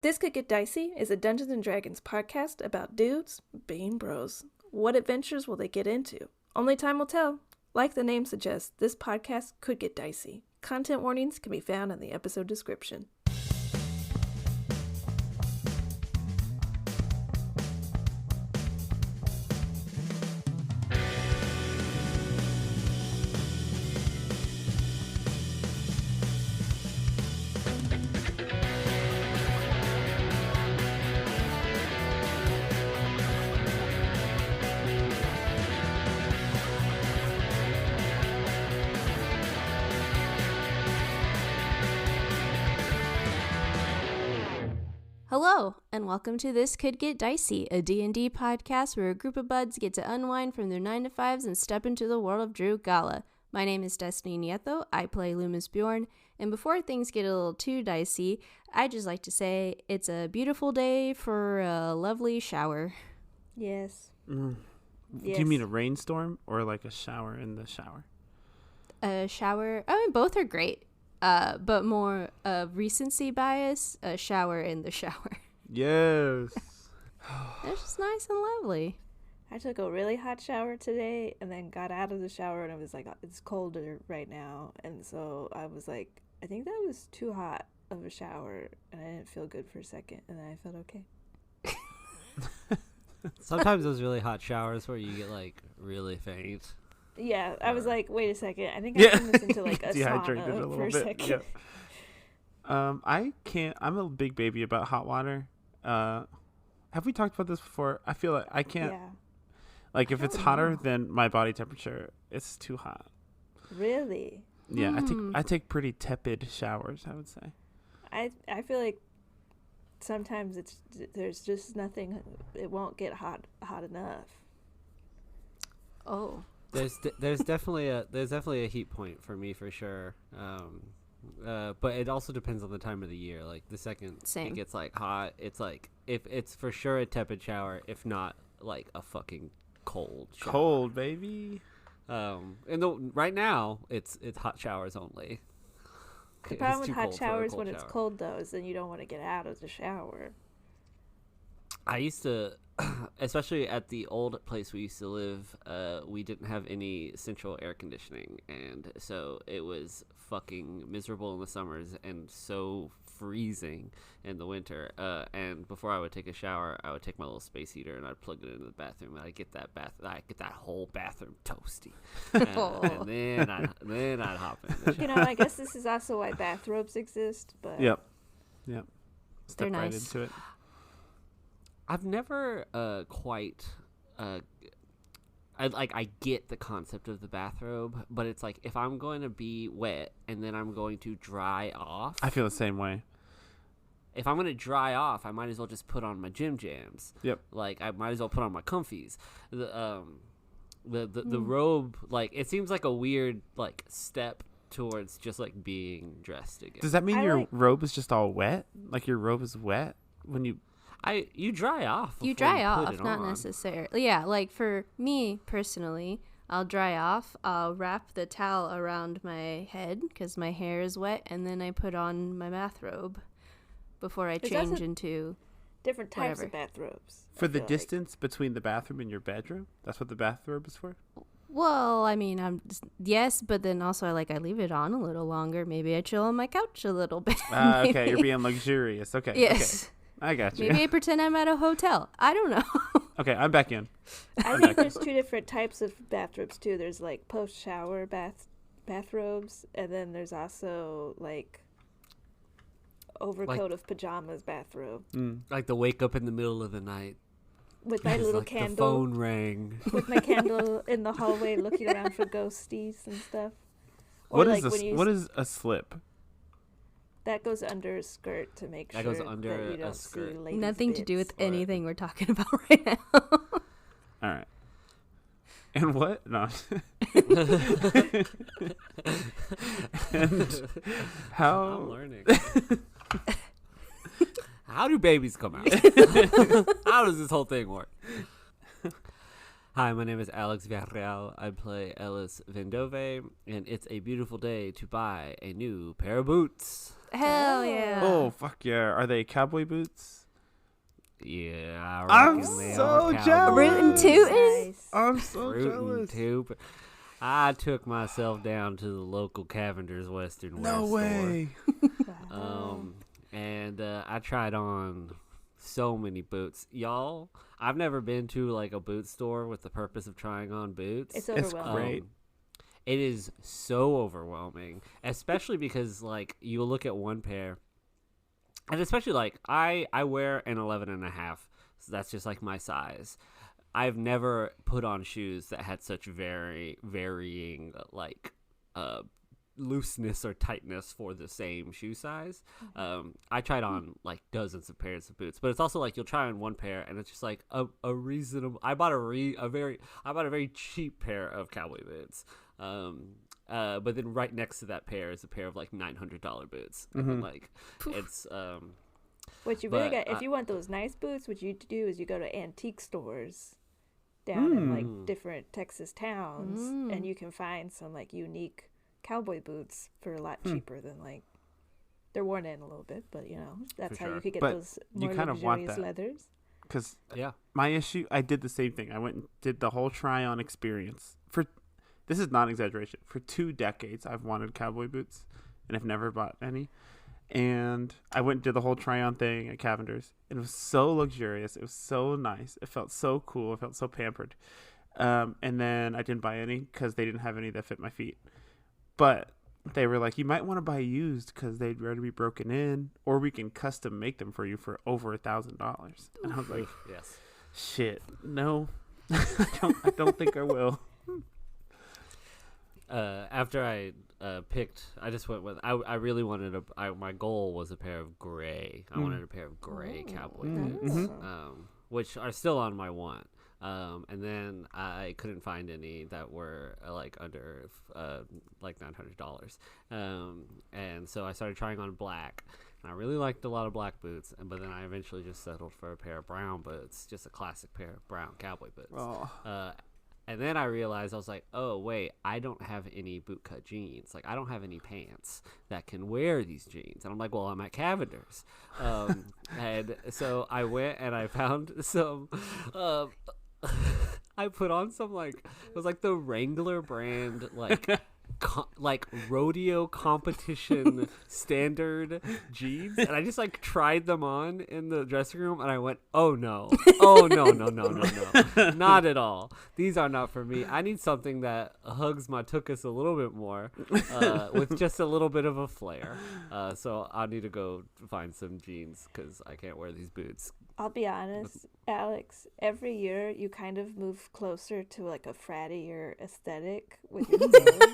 This Could Get Dicey is a Dungeons & Dragons podcast about dudes being bros. What adventures will they get into? Only time will tell. Like the name suggests, this podcast could get dicey. Content warnings can be found in the episode description. Hello, and welcome to This Could Get Dicey, a D&D podcast where a group of buds get to unwind from their 9-to-5s and step into the world of Drew Gala. My name is Destiny Nieto, I play Loomis Bjorn, and before things get a little too dicey, I'd just like to say it's a beautiful day for a lovely shower. Yes. Yes. Do you mean a rainstorm or like a shower in the shower? A shower, I mean, both are great. But more recency bias, a shower in the shower. Yes. It's just nice and lovely. I took a really hot shower today and then got out of the shower and I was like, it's colder right now. And so I was like, I think that was too hot of a shower and I didn't feel good for a second and then I felt okay. Sometimes those really hot showers where you get like really faint. Yeah, I was like, wait a second. I think I turned this into like a Dehydrated sauna a little for a bit. second. Yeah. I can't. I'm a big baby about hot water. Have we talked about this before? I feel like I can't. Yeah. Like if it's hotter than my body temperature, it's too hot. Really? Yeah, I take pretty tepid showers, I would say. I feel like sometimes there's just nothing. It won't get hot enough. Oh. There's definitely a heat point for me for sure. But it also depends on the time of the year. Like the second it gets like hot, it's like if it's for sure a tepid shower, if not like a fucking cold shower. Cold, baby. Right now it's hot showers only. The problem with hot showers when it's cold though is then you don't want to get out of the shower. I used to, especially at the old place we used to live, we didn't have any central air conditioning, and so it was fucking miserable in the summers and so freezing in the winter. And before I would take a shower, I would take my little space heater and I'd plug it into the bathroom, and I'd get that whole bathroom toasty, and then I'd hop in the shower. You know, I guess this is also why bathrobes exist. But Yep. Step They're right nice. into it. I've never quite I get the concept of the bathrobe, but it's like if I'm going to be wet and then I'm going to dry off. I feel the same way. If I'm going to dry off, I might as well just put on my gym jams. Yep. Like I might as well put on my comfies. The robe, like it seems like a weird like step towards just like being dressed again. Does that mean your robe is just all wet? Like your robe is wet when you... You dry off. You before dry off, put it not on. necessarily. Yeah, like for me personally, I'll dry off. I'll wrap the towel around my head because my hair is wet, and then I put on my bathrobe before I change into different types whatever. of bathrobes. For the distance between the bathroom and your bedroom? That's what the bathrobe is for? Well, I mean, yes, but then also I leave it on a little longer. Maybe I chill on my couch a little bit. Okay, you're being luxurious. Okay. Yes. Okay. I got you. Maybe I pretend I'm at a hotel. I don't know. Okay, I'm back in. I think there's two different types of bathrobes too. There's like post-shower bathrobes, and then there's also like overcoat of pajamas bathrobe. Like the wake up in the middle of the night. With my little like candle. The phone rang. With my candle in the hallway looking around for ghosties and stuff. Or What like is when what is a slip? that goes under a skirt to make That sure goes under that you a don't skirt. see ladies' Nothing to do bits. with anything we're talking about right now. All right. And what? No. And how? I'm learning. How do babies come out? How does this whole thing work? Hi, my name is Alex Villarreal. I play Ellis Vendove, and it's a beautiful day to buy a new pair of boots. Hell yeah. Oh, fuck yeah. Are they cowboy boots? Yeah, I'm reckon they so are cowboy jealous. Rootin' boots. tootin'? Nice. I'm so Rootin' jealous. toot. I took myself down to the local Cavender's Western Wear No store. way. Wow. And I tried on so many boots. Y'all, I've never been to like a boot store with the purpose of trying on boots. It's It's overwhelming. great. It is so overwhelming, especially because like you look at one pair, and especially like I wear an 11 and a half, so that's just like my size. I've never put on shoes that had such varying like looseness or tightness for the same shoe size. I tried on like dozens of pairs of boots, but it's also like you'll try on one pair and it's just like a reasonable. I bought a very cheap pair of cowboy boots. But then right next to that pair is a pair of like $900 boots. And like it's What you really But, got, if you want those nice boots, what you do is you go to antique stores down in like different Texas towns, and you can find some like unique cowboy boots for a lot cheaper than like they're worn in a little bit, but you know that's For how sure. you could get But those you more kind of want luxurious that. leathers. Because yeah. my issue, I did the same thing. I went and did the whole try-on experience. This is not exaggeration. For 2 decades, I've wanted cowboy boots, and I've never bought any. And I went and did the whole try-on thing at Cavender's. It was so luxurious. It was so nice. It felt so cool. It felt so pampered. And then I didn't buy any because they didn't have any that fit my feet. But they were like, you might want to buy used because they'd rather be broken in, or we can custom make them for you for over $1,000. And I was like, Yes. shit, no, I don't think I will. After I picked, I just went with. I really wanted my goal was a pair of gray. I wanted a pair of gray cowboy boots, which are still on my want. And then I couldn't find any that were like under like $900. And so I started trying on black. And I really liked a lot of black boots, but then I eventually just settled for a pair of brown boots, just a classic pair of brown cowboy boots. Oh. And then I realized, I was like, oh, wait, I don't have any bootcut jeans. Like, I don't have any pants that can wear these jeans. And I'm like, well, I'm at Cavender's. And so I went and I found some, I put on some, like, it was like the Wrangler brand, like rodeo competition standard jeans, and I just like tried them on in the dressing room, and I went, oh no, not at all. These are not for me. I need something that hugs my tuchus a little bit more, with just a little bit of a flair. So I need to go find some jeans because I can't wear these boots. I'll be honest, Alex, every year you kind of move closer to like a frattier aesthetic with your clothes.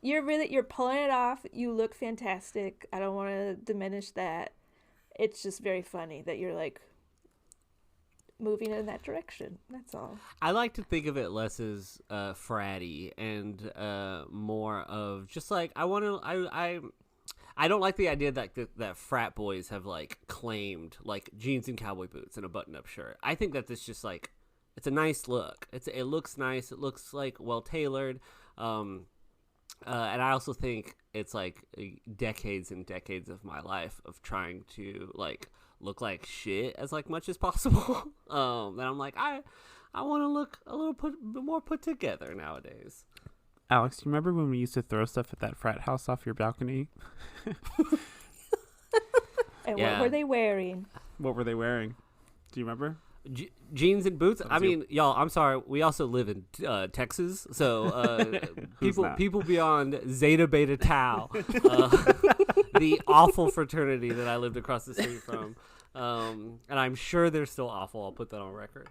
You're pulling it off. You look fantastic. I don't want to diminish that. It's just very funny that you're like moving in that direction. That's all. I like to think of it less as fratty and more of just like I don't like the idea that frat boys have like claimed like jeans and cowboy boots and a button-up shirt. I think that this just like it's a nice look. It looks nice. It looks like well tailored. And I also think it's like decades and decades of my life of trying to like look like shit as like much as possible. And I'm like, I want to look a little more put together nowadays. Alex, do you remember when we used to throw stuff at that frat house off your balcony? And Yeah. what were they wearing? What were they wearing? Do you remember? Jeans and boots. I was mean, y'all. I'm sorry. We also live in Texas, so people beyond Zeta Beta Tau, the awful fraternity that I lived across the street from, and I'm sure they're still awful. I'll put that on record.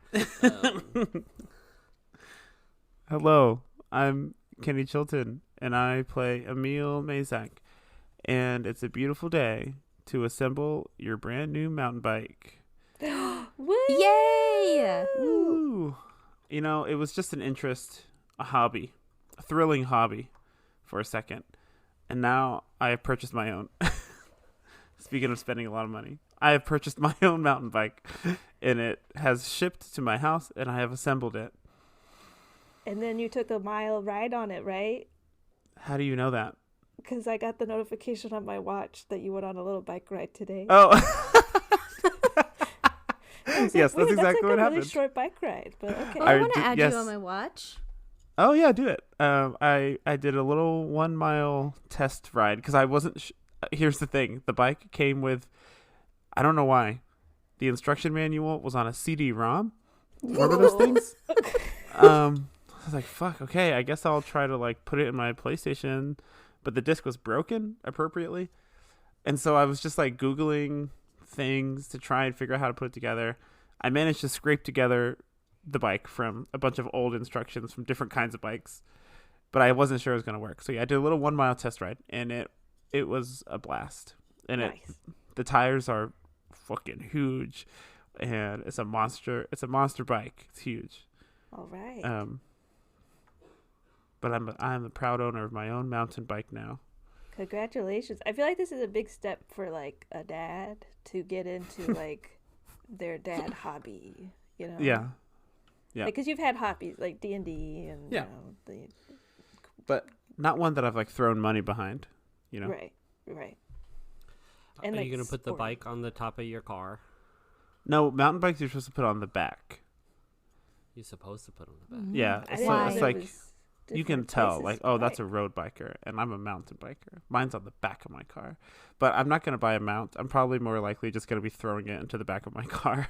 Hello, I'm Kenny Chilton, and I play Emil Mazak, and it's a beautiful day to assemble your brand new mountain bike. Woo! Yay! Woo! You know, it was just an interest, a hobby, a thrilling hobby for a second. And now I have purchased my own. Speaking of spending a lot of money, I have purchased my own mountain bike, and it has shipped to my house, and I have assembled it. And then you took a mile ride on it, right? How do you know that? Because I got the notification on my watch that you went on a little bike ride today. Oh. Yes, that's exactly what a happened. really short bike ride, but okay. I want to add you on my watch. Oh yeah, do it. I did a little 1 mile test ride because I wasn't. Here's the thing: the bike came with. I don't know why. The instruction manual was on a CD-ROM. Remember those things? I was like, "Fuck, okay. I guess I'll try to like put it in my PlayStation," but the disc was broken appropriately, and so I was just like Googling things to try and figure out how to put it together. I managed to scrape together the bike from a bunch of old instructions from different kinds of bikes, but I wasn't sure it was going to work. So yeah, I did a little 1 mile test ride, and it was a blast. And Nice. the tires are fucking huge, and it's a monster bike. It's huge. All right. But I'm the proud owner of my own mountain bike now. Congratulations. I feel like this is a big step for like a dad to get into like their dad hobby, you know? Yeah. Yeah. Because you've had hobbies like D&D and Yeah. you know, But not one that I've like thrown money behind, you know. Right. And Are like you going to put the sport. bike on the top of your car? No, mountain bikes you're supposed to put on the back. You're supposed to put on the back. Yeah, I it's didn't know like, it's there like was you can different tell, places like, to oh, buy that's it. a road biker, and I'm a mountain biker. Mine's on the back of my car, but I'm not going to buy a mount. I'm probably more likely just going to be throwing it into the back of my car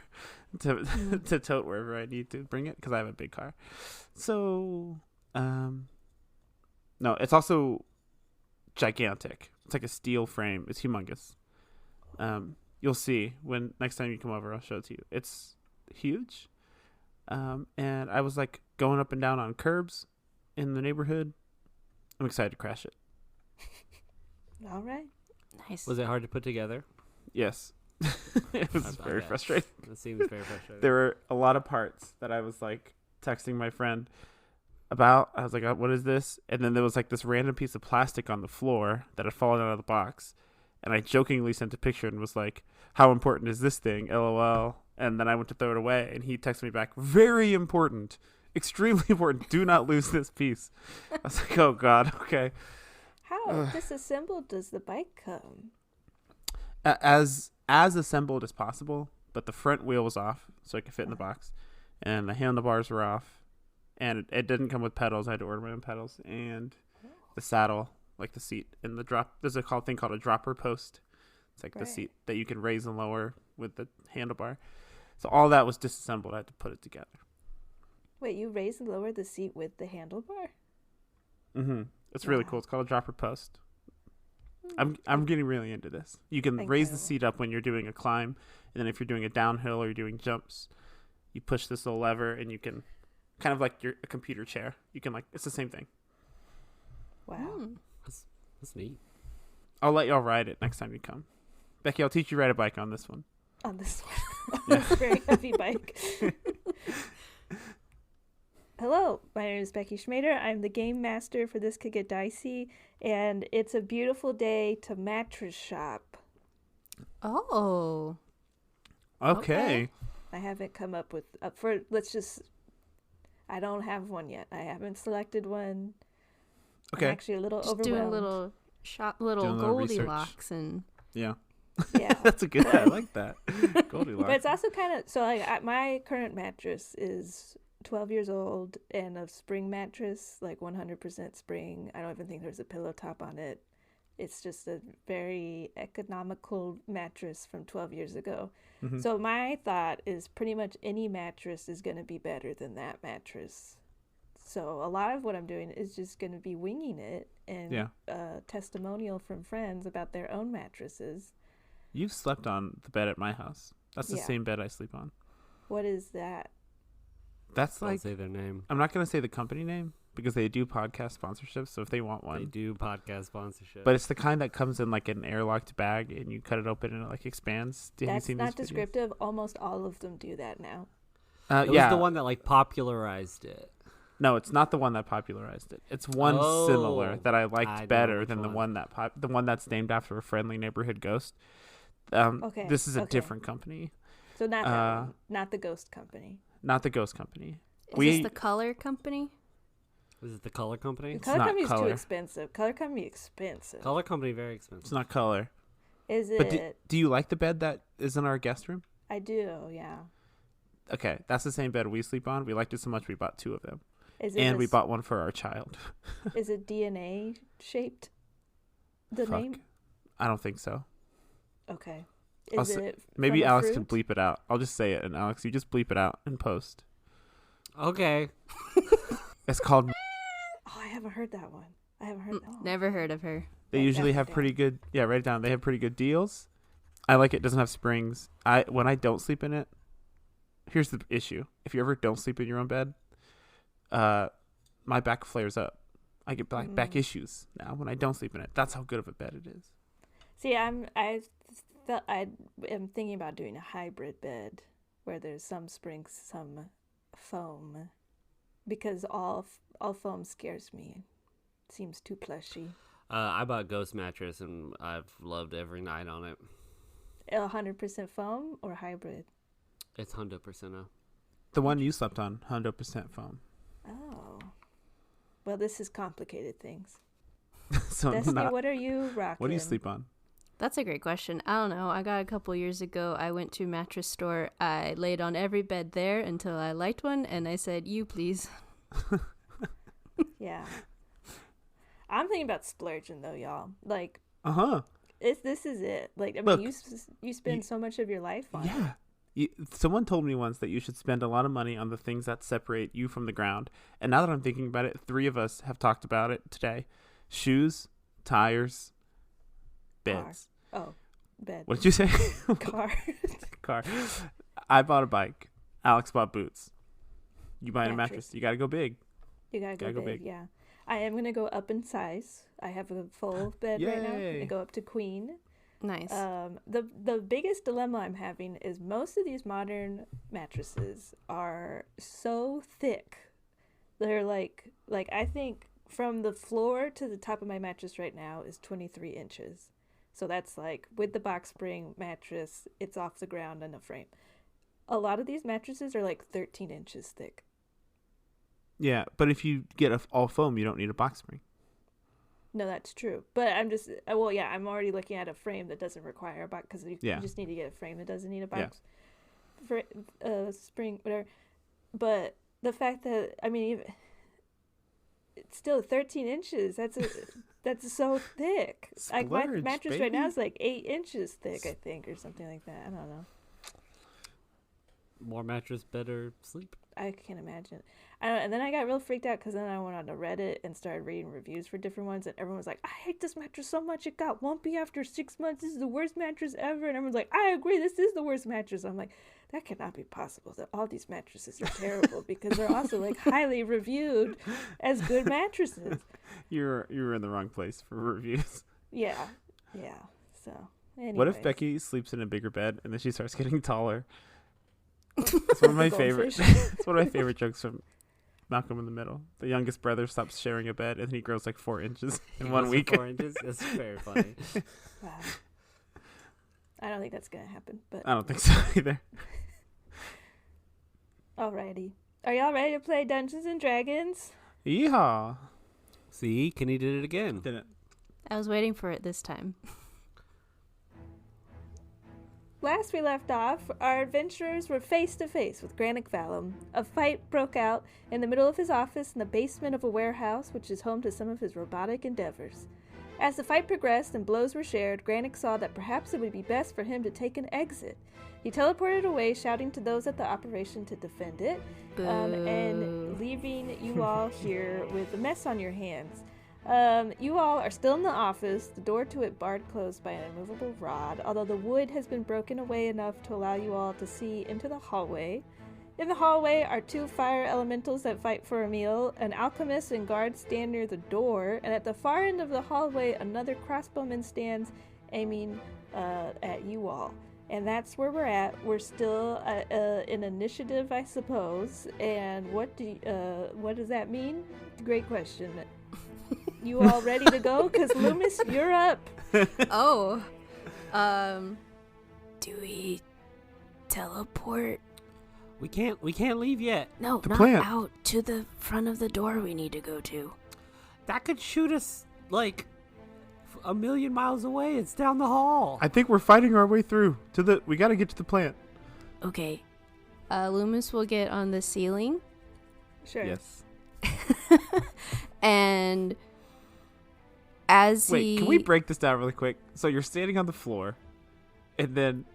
to to tote wherever I need to bring it because I have a big car. So, no, it's also gigantic. It's like a steel frame. It's humongous. You'll see when next time you come over, I'll show it to you. It's huge. And I was like going up and down on curbs in the neighborhood. I'm excited to crash it. All right. Nice. Was it hard to put together? Yes. It was I very bet. frustrating. It seems very frustrating. There were a lot of parts that I was like texting my friend about. I was like, what is this? And then there was like this random piece of plastic on the floor that had fallen out of the box. And I jokingly sent a picture and was like, how important is this thing? LOL. And then I went to throw it away, and he texted me back, very important, extremely important. Do not lose this piece. I was like, oh, God, okay. How disassembled does the bike come? As assembled as possible, but the front wheel was off, so it could fit in the box. And the handlebars were off. And it didn't come with pedals. I had to order my own pedals. And the saddle, like the seat, and the drop. There's a thing called a dropper post. It's like the seat that you can raise and lower with the handlebar. So all that was disassembled. I had to put it together. Wait, you raise and lower the seat with the handlebar? Mm-hmm. It's really cool. It's called a dropper post. I'm getting really into this. You can raise the seat up when you're doing a climb, and then if you're doing a downhill or you're doing jumps, you push this little lever, and you can kind of like a computer chair. You can it's the same thing. Wow. That's neat. I'll let y'all ride it next time you come. Becky, I'll teach you to ride a bike on this one. On this one. It's a very heavy bike. Hello, my name is Becky Schmader. I'm the game master for This Could Get Dicey, and it's a beautiful day to mattress shop. Oh. Okay. I haven't come up with I don't have one yet. I haven't selected one. Okay. I'm actually a little Just overwhelmed. doing a little Doing a little Goldilocks and Yeah. Yeah. That's a good. I like that. Goldilocks. But it's also kind of so my current mattress is 12 years old and a spring mattress, like 100% spring. I don't even think there's a pillow top on it. It's just a very economical mattress from 12 years ago. Mm-hmm. So my thought is pretty much any mattress is going to be better than that mattress. So a lot of what I'm doing is just going to be winging it and testimonial from friends about their own mattresses. You've slept on the bed at my house. That's the same bed I sleep on. What is that? That's Don't say their name. I'm not going to say the company name because they do podcast sponsorships. So if they want one, They do podcast sponsorship. but it's the kind that comes in like an airlocked bag and you cut it open and it like expands. Have you That's seen not these videos? descriptive. Almost all of them do that now. it was the one that like popularized it. No, it's not the one that popularized it. It's one similar that I liked I know better which than the one. one that the one that's named after a friendly neighborhood ghost. Okay. This is a different company. So not that one. Not the Ghost Company. Not the Ghost Company. Is this the Color Company? Is it the Color Company? The Color Company is too expensive. Color Company expensive. Color Company very expensive. It's not Color. Is it? But do you like the bed that is in our guest room? I do, yeah. Okay, that's the same bed we sleep on. We liked it so much we bought 2 of them. We bought one for our child. Is it DNA shaped? Name? I don't think so. Okay. Maybe Alex can bleep it out. I'll just say it, and Alex, you just bleep it out and post. Okay. It's called. Oh, I haven't heard that one. I haven't heard that one. Never heard of her. They usually have pretty good. Yeah, write it down. They have pretty good deals. I like it. Doesn't have springs. When I don't sleep in it. Here's the issue. If you ever don't sleep in your own bed, my back flares up. I get back issues now when I don't sleep in it. That's how good of a bed it is. See, I am thinking about doing a hybrid bed where there's some springs, some foam, because all foam scares me. It seems too plushy. I bought Ghost mattress and I've loved every night on it. 100% foam or hybrid? It's 100%. The one you slept on, 100% foam. Oh, well, this is complicated things. So Destiny, what are you rocking? What do you sleep on? That's a great question. I don't know. I got a couple years ago. I went to a mattress store. I laid on every bed there until I liked one, and I said, "You please." Yeah. I'm thinking about splurging though, y'all. Like, this is it. Like, I mean, you spend so much of your life on it. Yeah. Someone told me once that you should spend a lot of money on the things that separate you from the ground. And now that I'm thinking about it, 3 of us have talked about it today: shoes, tires, beds. Oh, bed. What did you say? Car. Car. I bought a bike. Alex bought boots. You buying a mattress. You got to go big. You got to go big, yeah. I am going to go up in size. I have a full bed right now. I'm going to go up to queen. Nice. The biggest dilemma I'm having is most of these modern mattresses are so thick. They're like I think from the floor to the top of my mattress right now is 23 inches. So that's like with the box spring mattress, it's off the ground and a frame. A lot of these mattresses are like 13 inches thick. Yeah, but if you get all foam, you don't need a box spring. No, that's true. But I'm just, I'm already looking at a frame that doesn't require a box because you just need to get a frame that doesn't need a box for spring, whatever. But the fact that, I mean, it's still 13 inches. That's so thick. Like my mattress right now is like 8 inches thick, I think, or something like that. I don't know. More mattress, better sleep. I can't imagine. And then I got real freaked out because then I went on to Reddit and started reading reviews for different ones, and everyone was like, I hate this mattress so much it got lumpy after 6 months. This is the worst mattress ever. And everyone's like, I agree, this is the worst mattress. I'm like, that cannot be possible that all these mattresses are terrible because they're also like highly reviewed as good mattresses. You're in the wrong place for reviews. Yeah. So anyways. What if Becky sleeps in a bigger bed and then she starts getting taller? It's one of my favorite. It's one of my favorite jokes from Malcolm in the Middle. The youngest brother stops sharing a bed, and he grows like 4 inches in 1 week. 4 inches. That's very funny. Wow. I don't think that's gonna happen, but I don't think so either. Alrighty, are y'all ready to play Dungeons and Dragons? Yeehaw! See, Kenny did it again. Didn't. I was waiting for it this time. Last we left off, our adventurers were face to face with Granick Vallum. A fight broke out in the middle of his office in the basement of a warehouse, which is home to some of his robotic endeavors. As the fight progressed and blows were shared, Granick saw that perhaps it would be best for him to take an exit. He teleported away, shouting to those at the operation to defend it, and leaving you all here with a mess on your hands. You all are still in the office, the door to it barred closed by an immovable rod, although the wood has been broken away enough to allow you all to see into the hallway. In the hallway are 2 fire elementals that fight for a meal, an alchemist and guard stand near the door, and at the far end of the hallway another crossbowman stands aiming at you all. And that's where we're at. We're still in initiative, I suppose. And what does that mean? Great question. You all ready to go? Because Loomis, you're up. Do we teleport? We can't leave yet. No, The not plant. out to the front of the door we need to go to. That could shoot us like a million miles away. It's down the hall. I think we're fighting our way through to the. We got to get to the plant. Okay. Loomis will get on the ceiling. Sure. Yes. And as Wait, he... can we break this down really quick? So you're standing on the floor, and then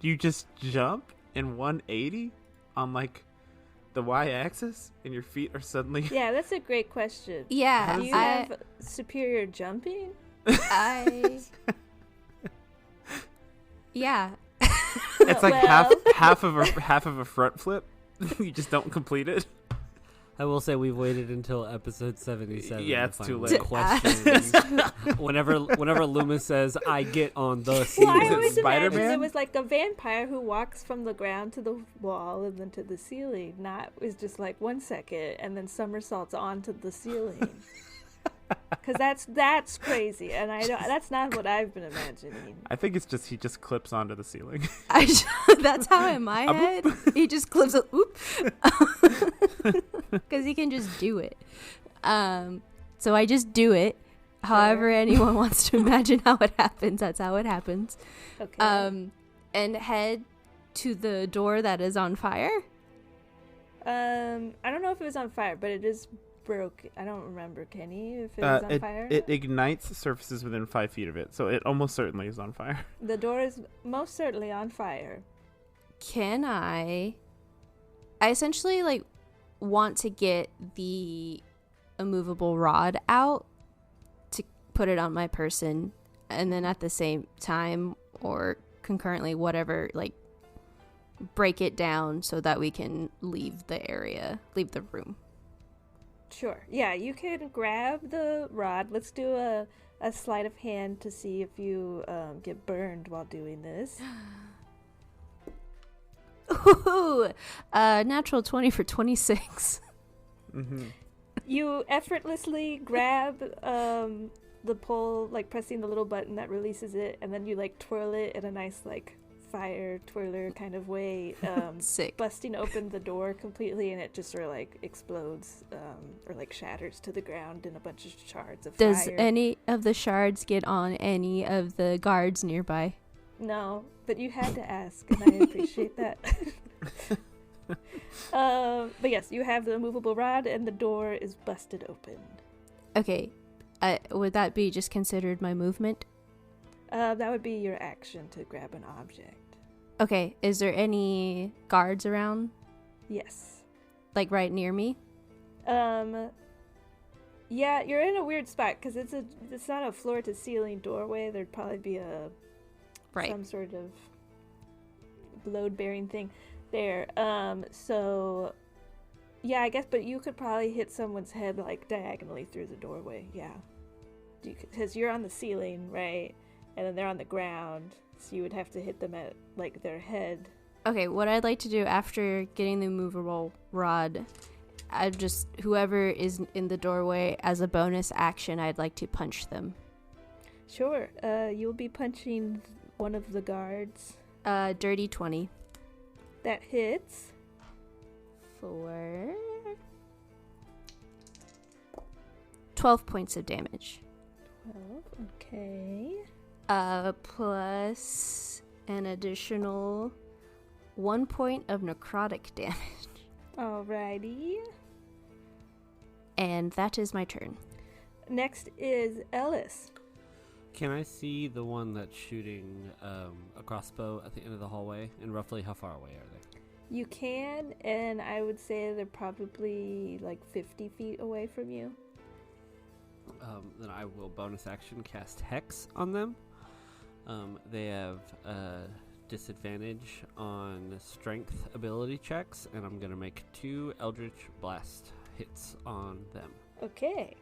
you just jump in 180 on like the y-axis, and your feet are suddenly. Yeah, that's a great question. Yeah, Do you have superior jumping? Yeah. It's like Well. half of a front flip. You just don't complete it. I will say we've waited until episode 77. Yeah, to it's too finally late. question. whenever Loomis says, "I get on the Well, ceiling." I Is it always imagined Spider-Man? it was like a vampire who walks from the ground to the wall and then to the ceiling. Not is just like 1 second and then somersaults onto the ceiling. Because that's crazy, and I don't. That's not what I've been imagining. I think it's just he just clips onto the ceiling. That's how in my head he just clips a oop. Because he can just do it. So I just do it. However anyone wants to imagine how it happens, that's how it happens. Okay. And head to the door that is on fire. I don't know if it was on fire, but it is broke. I don't remember, Kenny, if it was on fire. It ignites surfaces within 5 feet of it, so it almost certainly is on fire. The door is most certainly on fire. Can I essentially like want to get the immovable rod out to put it on my person, and then at the same time or concurrently, whatever, like break it down so that we can leave the room. Sure. Yeah, you can grab the rod. Let's do a sleight of hand to see if you get burned while doing this. Ooh, natural 20 for 26. Mm-hmm. You effortlessly grab the pole, like pressing the little button that releases it, and then you like twirl it in a nice like fire twirler kind of way, Sick. busting open the door completely, and it just sort of like explodes or like shatters to the ground in a bunch of shards of Does fire. any of the shards get on any of the guards nearby? No, but you had to ask, and I appreciate that. But yes, you have the movable rod, and the door is busted open. Okay, would that be just considered my movement? That would be your action to grab an object. Okay, is there any guards around? Yes. Like right near me? Yeah, you're in a weird spot because it's not a floor to ceiling doorway. There'd probably be some sort of load bearing thing there. So yeah, I guess, but you could probably hit someone's head like diagonally through the doorway. Yeah, because you're on the ceiling, right? And then they're on the ground, so you would have to hit them at like their head. Okay, what I'd like to do after getting the movable rod, whoever is in the doorway, as a bonus action, I'd like to punch them. Sure. You'll be punching one of the guards. Dirty 20. That hits. For 12 points of damage. 12. Okay. Plus an additional 1 point of necrotic damage. Alrighty. And that is my turn. Next is Ellis. Can I see the one that's shooting a crossbow at the end of the hallway? And roughly how far away are they? You can, and I would say they're probably like 50 feet away from you. Then I will bonus action cast Hex on them. They have disadvantage on strength ability checks, and I'm going to make 2 Eldritch Blast hits on them. Okay.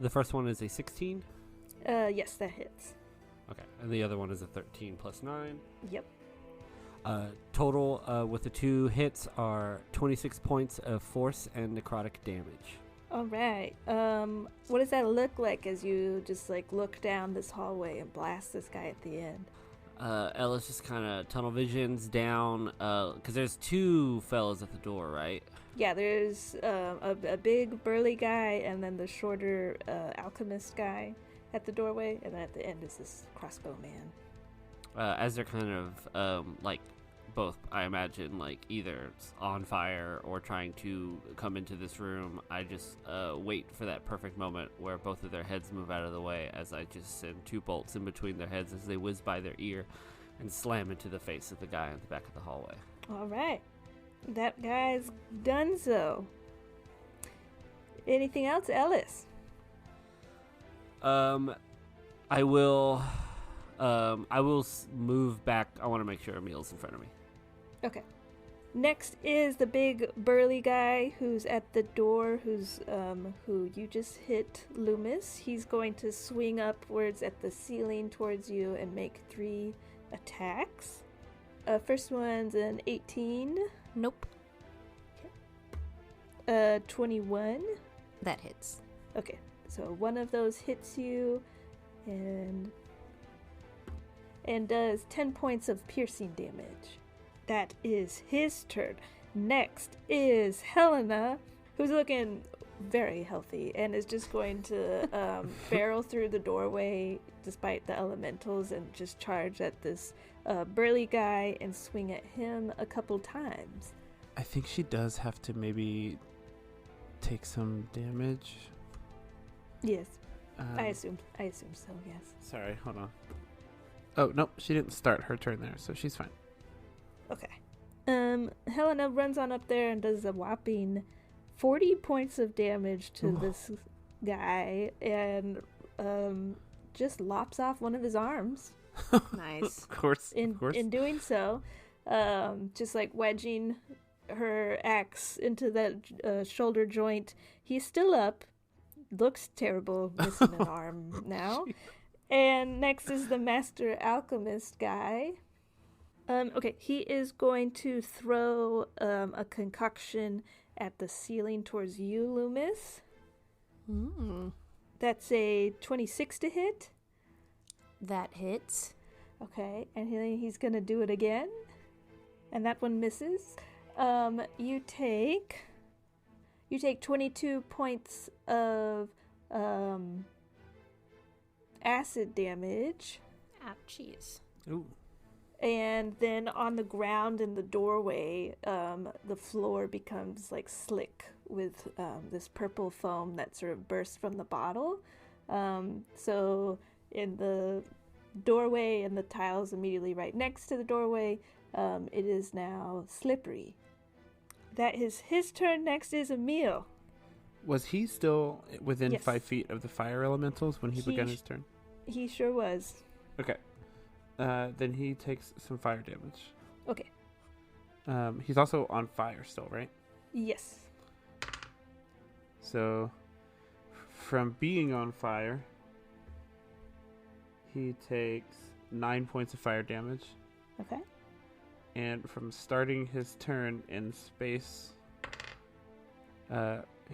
The first one is a 16. Yes, that hits. Okay, and the other one is a 13 plus 9. Yep. Total with the 2 hits are 26 points of force and necrotic damage. All right. What does that look like as you just like look down this hallway and blast this guy at the end? Ellis just kind of tunnel visions down, because there's two fellas at the door, right? Yeah, there's a big burly guy and then the shorter alchemist guy at the doorway, and then at the end is this crossbow man. As they're kind of like both, I imagine, like either on fire or trying to come into this room, I just wait for that perfect moment where both of their heads move out of the way as I just send 2 bolts in between their heads as they whiz by their ear and slam into the face of the guy in the back of the hallway. All right. That guy's done so. Anything else, Ellis? I will move back. I want to make sure Emil's in front of me. Okay. Next is the big burly guy who's at the door, who you just hit, Loomis. He's going to swing upwards at the ceiling towards you and make 3 attacks. First one's an 18. Nope. 21. That hits. Okay, so one of those hits you and does 10 points of piercing damage. That is his turn. Next is Helena, who's looking very healthy and is just going to barrel through the doorway despite the elementals and just charge at this burly guy and swing at him a couple times. I think she does have to maybe take some damage. Yes, I assume so, yes. Sorry, hold on. Oh, nope, she didn't start her turn there, so she's fine. Okay. Helena runs on up there and does a whopping 40 points of damage to this guy and just lops off one of his arms. Nice. Of course. In doing so, just like wedging her axe into that shoulder joint. He's still up. Looks terrible, missing an arm now. And next is the master alchemist guy. Okay, he is going to throw a concoction at the ceiling towards you, Loomis. That's a 26 to hit. That hits. Okay, and he's going to do it again. And that one misses. You take 22 points of acid damage. Ouchies. Ooh. And then on the ground in the doorway, the floor becomes like slick with this purple foam that sort of bursts from the bottle. So in the doorway and the tiles immediately right next to the doorway, it is now slippery. That is his turn. Next is Emil. Was he still within Yes. 5 feet of the fire elementals when he began his turn? He sure was. Okay. Then he takes some fire damage. Okay. He's also on fire still, right? Yes. So, from being on fire, he takes 9 points of fire damage. Okay. And from starting his turn in space,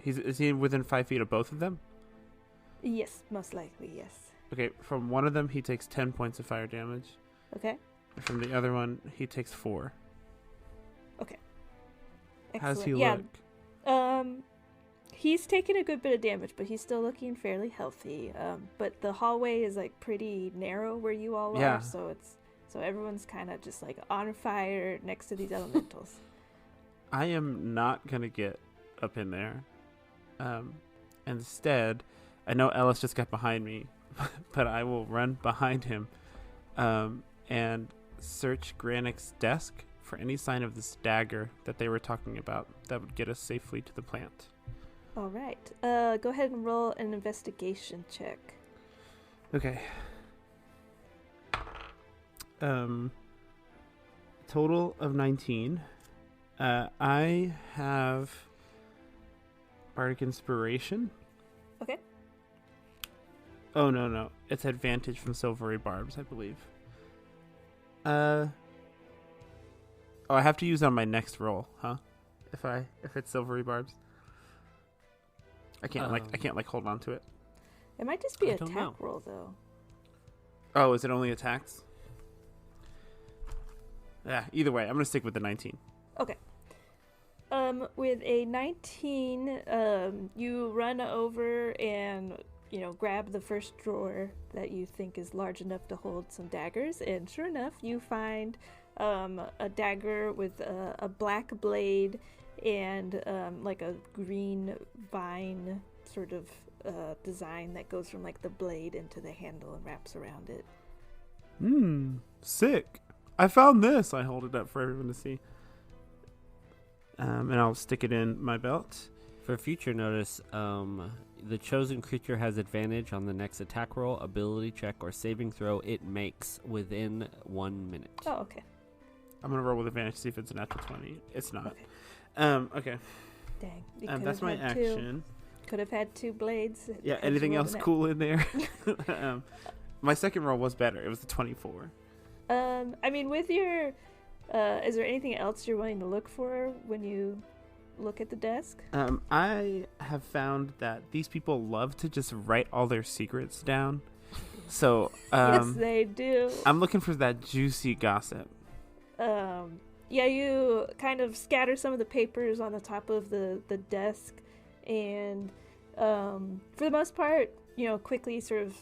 is he within 5 feet of both of them? Yes, most likely, yes. Okay, from one of them, he takes 10 points of fire damage. Okay. And from the other one, he takes 4. Okay. How's he Excellent. look? He's taken a good bit of damage, but he's still looking fairly healthy. But the hallway is like pretty narrow where you all Yeah. are, so everyone's kind of just like on fire next to these elementals. I am not going to get up in there. Instead, I know Ellis just got behind me, but I will run behind him and search Granik's desk for any sign of this dagger that they were talking about that would get us safely to the plant. All right. Go ahead and roll an investigation check. Okay. Total of 19. I have Bardic Inspiration. Okay. Oh, no. It's advantage from Silvery Barbs, I believe. I have to use on my next roll, huh? If it's Silvery Barbs. I can't hold on to it. It might just be I an don't attack know. roll, though. Oh, is it only attacks? Either way, I'm going to stick with the 19. Okay. With a 19, you run over and, grab the first drawer that you think is large enough to hold some daggers. And sure enough, you find a dagger with a black blade and like a green vine sort of design that goes from like the blade into the handle and wraps around it. Sick. I found this. I hold it up for everyone to see. And I'll stick it in my belt. For future notice, the chosen creature has advantage on the next attack roll, ability check, or saving throw it makes within 1 minute. Oh, okay. I'm going to roll with advantage to see if it's a natural 20. It's not. Okay. Okay. Dang. That's my action. Could have had 2 blades. Yeah, anything else cool in there? My second roll was better. It was the 24. With your... is there anything else you're wanting to look for when you look at the desk? I have found that these people love to just write all their secrets down. So, yes, they do. I'm looking for that juicy gossip. Yeah, you kind of scatter some of the papers on the top of the desk, and for the most part, quickly sort of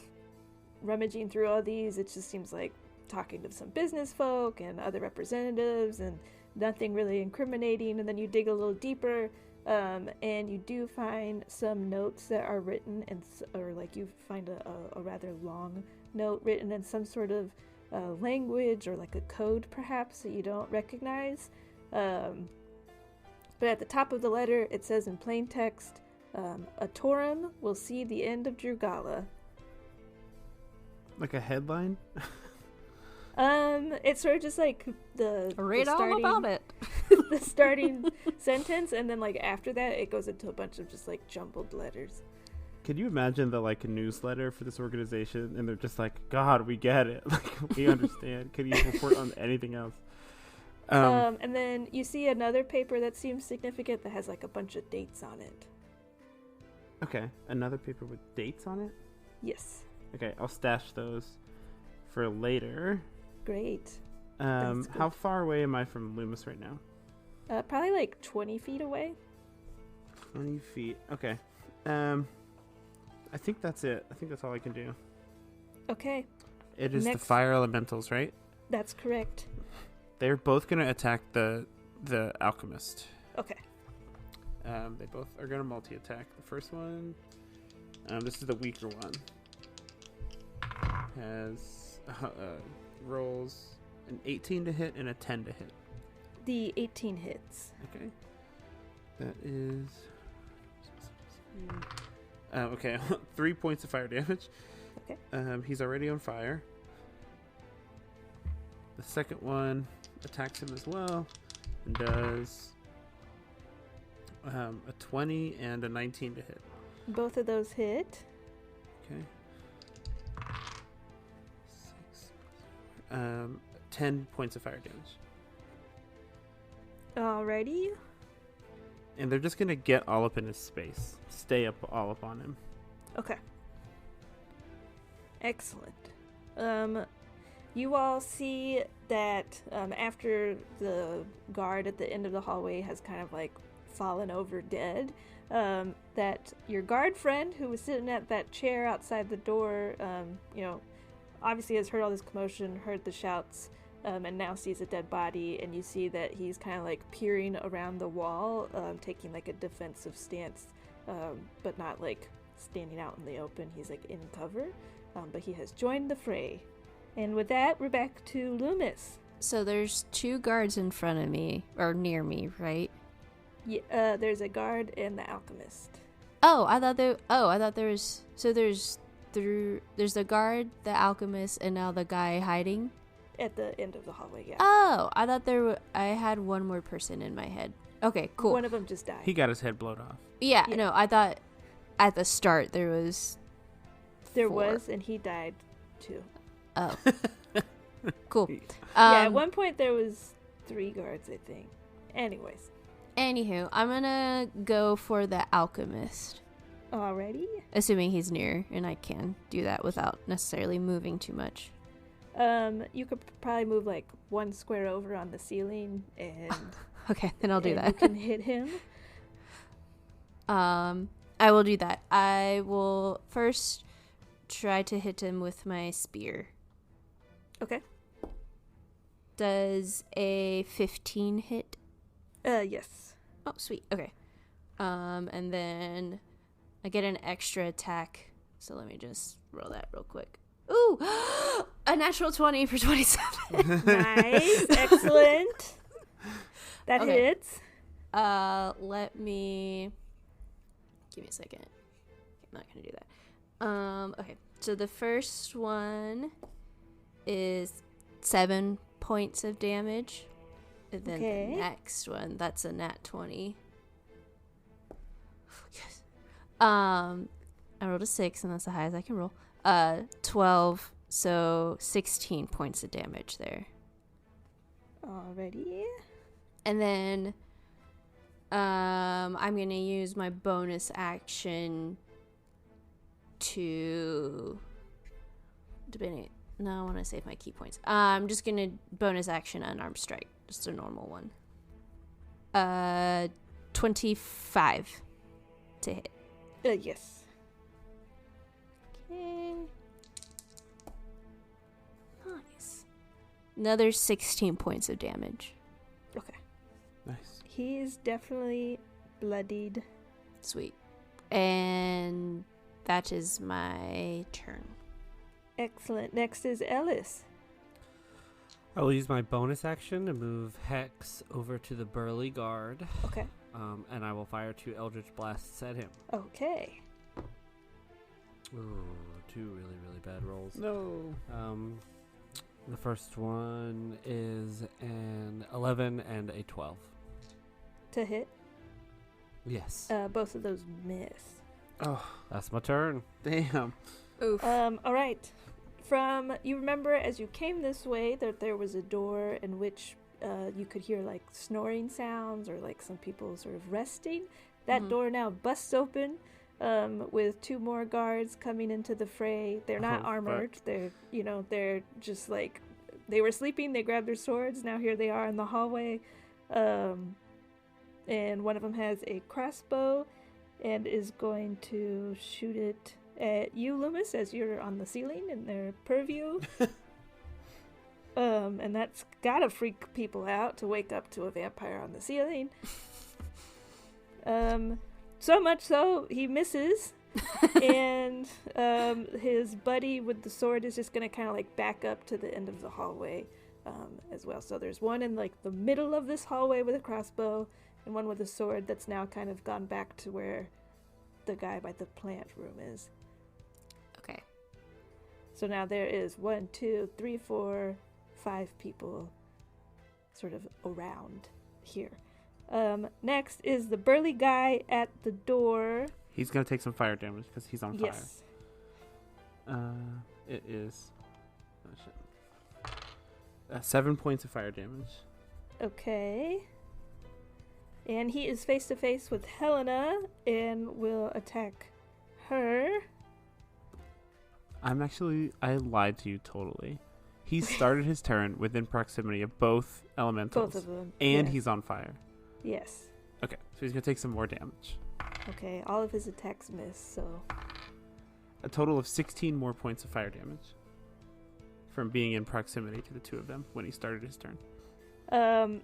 rummaging through all these, it just seems like talking to some business folk and other representatives and nothing really incriminating. And then you dig a little deeper, and you do find some notes that are written or like you find a rather long note written in some sort of language or like a code perhaps that you don't recognize. But at the top of the letter it says in plain text, a Torum will see the end of Drugala. Like a headline? It's sort of just like the all about it. the starting sentence, and then like after that it goes into a bunch of just like jumbled letters. Could you imagine a newsletter for this organization, and they're just like, God, we get it. Like, we understand. Could you report on anything else? And then you see another paper that seems significant that has like a bunch of dates on it. Okay, another paper with dates on it? Yes. Okay, I'll stash those for later. Great. How far away am I from Loomis right now? Probably like 20 feet away. 20 feet. Okay. I think that's it. I think that's all I can do. Okay. It is the fire elementals, right? That's correct. They're both going to attack the alchemist. Okay. They both are going to multi-attack. The first one, this is the weaker one, has rolls an 18 to hit and a 10 to hit. The 18 hits. Okay. That is... okay, 3 points of fire damage. Okay. He's already on fire. The second one attacks him as well and does a 20 and a 19 to hit. Both of those hit. Okay. 10 points of fire damage. Alrighty. And they're just going to get all up in his space. Stay all up on him. Okay. Excellent. You all see that after the guard at the end of the hallway has kind of like fallen over dead, that your guard friend who was sitting at that chair outside the door, obviously has heard all this commotion, heard the shouts, and now sees a dead body, and you see that he's kind of like peering around the wall, taking like a defensive stance, but not like standing out in the open. He's like in cover, but he has joined the fray. And with that, we're back to Loomis. So there's 2 guards in front of me, or near me, right? Yeah, there's a guard and the alchemist. I thought there was. So there's the guard, the alchemist, and now the guy hiding at the end of the hallway. Yeah. Oh, I thought I had one more person in my head. Okay, cool. One of them just died. He got his head blown off. Yeah, no, I thought at the start there was. There was, and he died too. Oh. Cool. At one point there was 3 guards, I think. Anyways. Anywho, I'm gonna go for the alchemist. Alrighty. Assuming he's near, and I can do that without necessarily moving too much. You could probably move like one square over on the ceiling, and Okay, then I'll do and that. You can hit him. I will do that. I will first try to hit him with my spear. Okay. Does a 15 hit? Yes. Oh, sweet. Okay. And then I get an extra attack. So let me just roll that real quick. Ooh! A natural 20 for 27. Nice. Excellent. That Okay. hits. Let me... Give me a second. I'm not going to do that. Okay. So the first one is 7 points of damage. And then Okay. the next one, that's a nat 20. Yes. I rolled a 6, and that's the highest I can roll. 12, so 16 points of damage there. Alrighty. And then I'm going to use my bonus action to... No, I want to save my key points. I'm just going to bonus action unarmed strike. Just a normal one. 25 to hit. Yes. Okay. Nice. Another 16 points of damage. Okay. Nice. He's definitely bloodied. Sweet. And that is my turn. Excellent. Next is Ellis. I will use my bonus action to move Hex over to the burly guard, Okay. and I will fire 2 Eldritch Blasts at him. Okay. Ooh, 2 really, really bad rolls. No. The first one is an 11 and a 12. To hit. Yes. Both of those miss. Oh, That's my turn. damn. Oof. All right. You remember as you came this way that there was a door in which you could hear like snoring sounds or like some people sort of resting. That Mhm. door now busts open with 2 more guards coming into the fray. They're not Oh, armored. They're just like they were sleeping. They grabbed their swords. Now here they are in the hallway. And one of them has a crossbow and is going to shoot it at you, Loomis, as you're on the ceiling in their purview. And that's gotta freak people out to wake up to a vampire on the ceiling. So much so, he misses. And his buddy with the sword is just gonna kind of like back up to the end of the hallway as well. So there's one in like the middle of this hallway with a crossbow and one with a sword that's now kind of gone back to where the guy by the plant room is. Okay. So now there is 1, 2, 3, 4, 5 people sort of around here. Next is the burly guy at the door. He's gonna take some fire damage because he's on Yes. fire. It is 7 points of fire damage. Okay. And he is face to face with Helena and will attack her. I lied to you totally. He started his turn within proximity of both elementals. Both of them. And yes. he's on fire. Yes. Okay, so he's gonna take some more damage. Okay, all of his attacks miss, so... A total of 16 more points of fire damage from being in proximity to the 2 of them when he started his turn.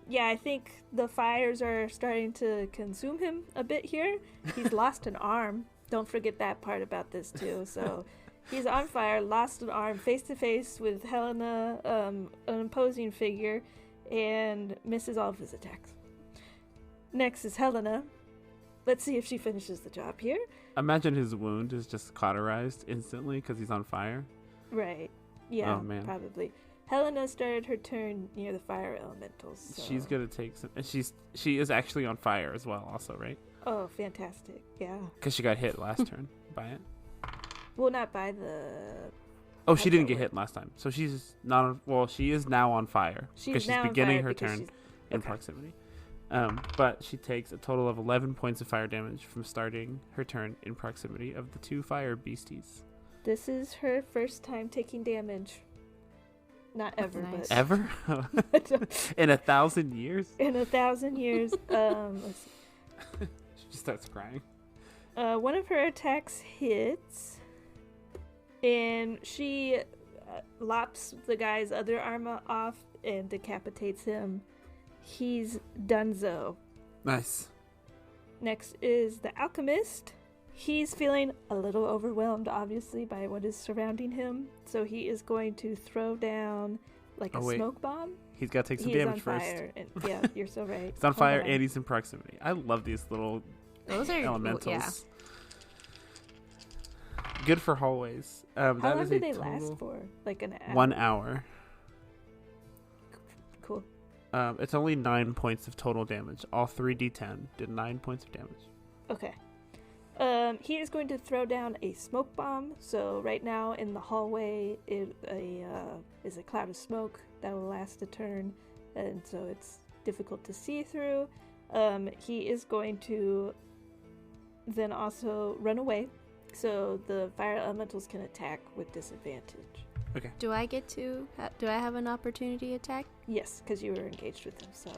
Yeah, I think the fires are starting to consume him a bit here. He's lost an arm. Don't forget that part about this, too. So he's on fire, lost an arm, face to face with Helena, an imposing figure, and misses all of his attacks. Next is Helena. Let's see if she finishes the job here. Imagine his wound is just cauterized instantly because he's on fire. Right. Yeah, Oh, man. probably. Helena started her turn near the fire elementals. So. She's gonna take some. And she is actually on fire as well, also, right? Oh, fantastic. Yeah. Because she got hit last turn by it. Well, not by the... Oh, she didn't Okay, get wait. hit last time, so she's not. Well, she is now on fire because she's now on beginning fire her because turn she's- in okay. proximity. But she takes a total of 11 points of fire damage from starting her turn in proximity of the 2 fire beasties. This is her first time taking damage. Not ever, Nice. Ever? but In 1,000 years? in 1,000 years. Let's see. She just starts crying. One of her attacks hits, and she lops the guy's other arm off and decapitates him. He's donezo. Nice. Next is the alchemist. He's feeling a little overwhelmed, obviously, by what is surrounding him. So he is going to throw down like a smoke bomb. He's got to take some He is damage on first. fire. And, yeah, you're so right. He's on Hold fire on. and he's in proximity. I love these little Those are elementals. Yeah. Good for hallways. How that long is do a they total last for? Like an hour? 1 hour. Cool. It's only 9 points of total damage. All 3d10 did 9 points of damage. Okay. He is going to throw down a smoke bomb. So right now in the hallway is a cloud of smoke that will last a turn, and so it's difficult to see through. He is going to then also run away, so the fire elementals can attack with disadvantage. Do I get to? Do I have an opportunity attack? Yes, because you were engaged with them, so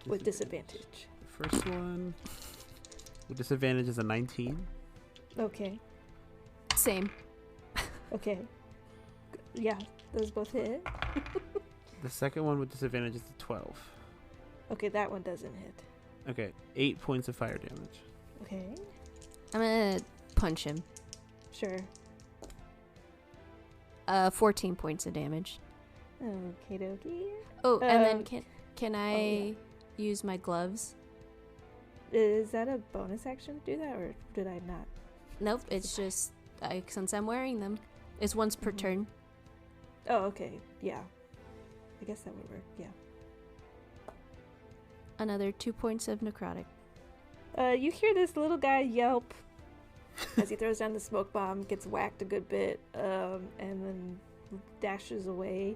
with disadvantage. The first one with disadvantage is a 19. Okay. Same. Okay. Yeah, those both hit. The second one with disadvantage is a 12. Okay, that one doesn't hit. Okay, 8 points of fire damage. Okay, I'm gonna punch him. sure. 14 points of damage. Okay, dokie. Oh, and then Um, can I use my gloves? Is that a bonus action to do that, or did I not? Nope. It's just since I'm wearing them, it's once per Mhm. turn. Oh, okay. Yeah. I guess that would work. Yeah. Another 2 points of necrotic. You hear this little guy yelp as he throws down the smoke bomb, gets whacked a good bit, and then dashes away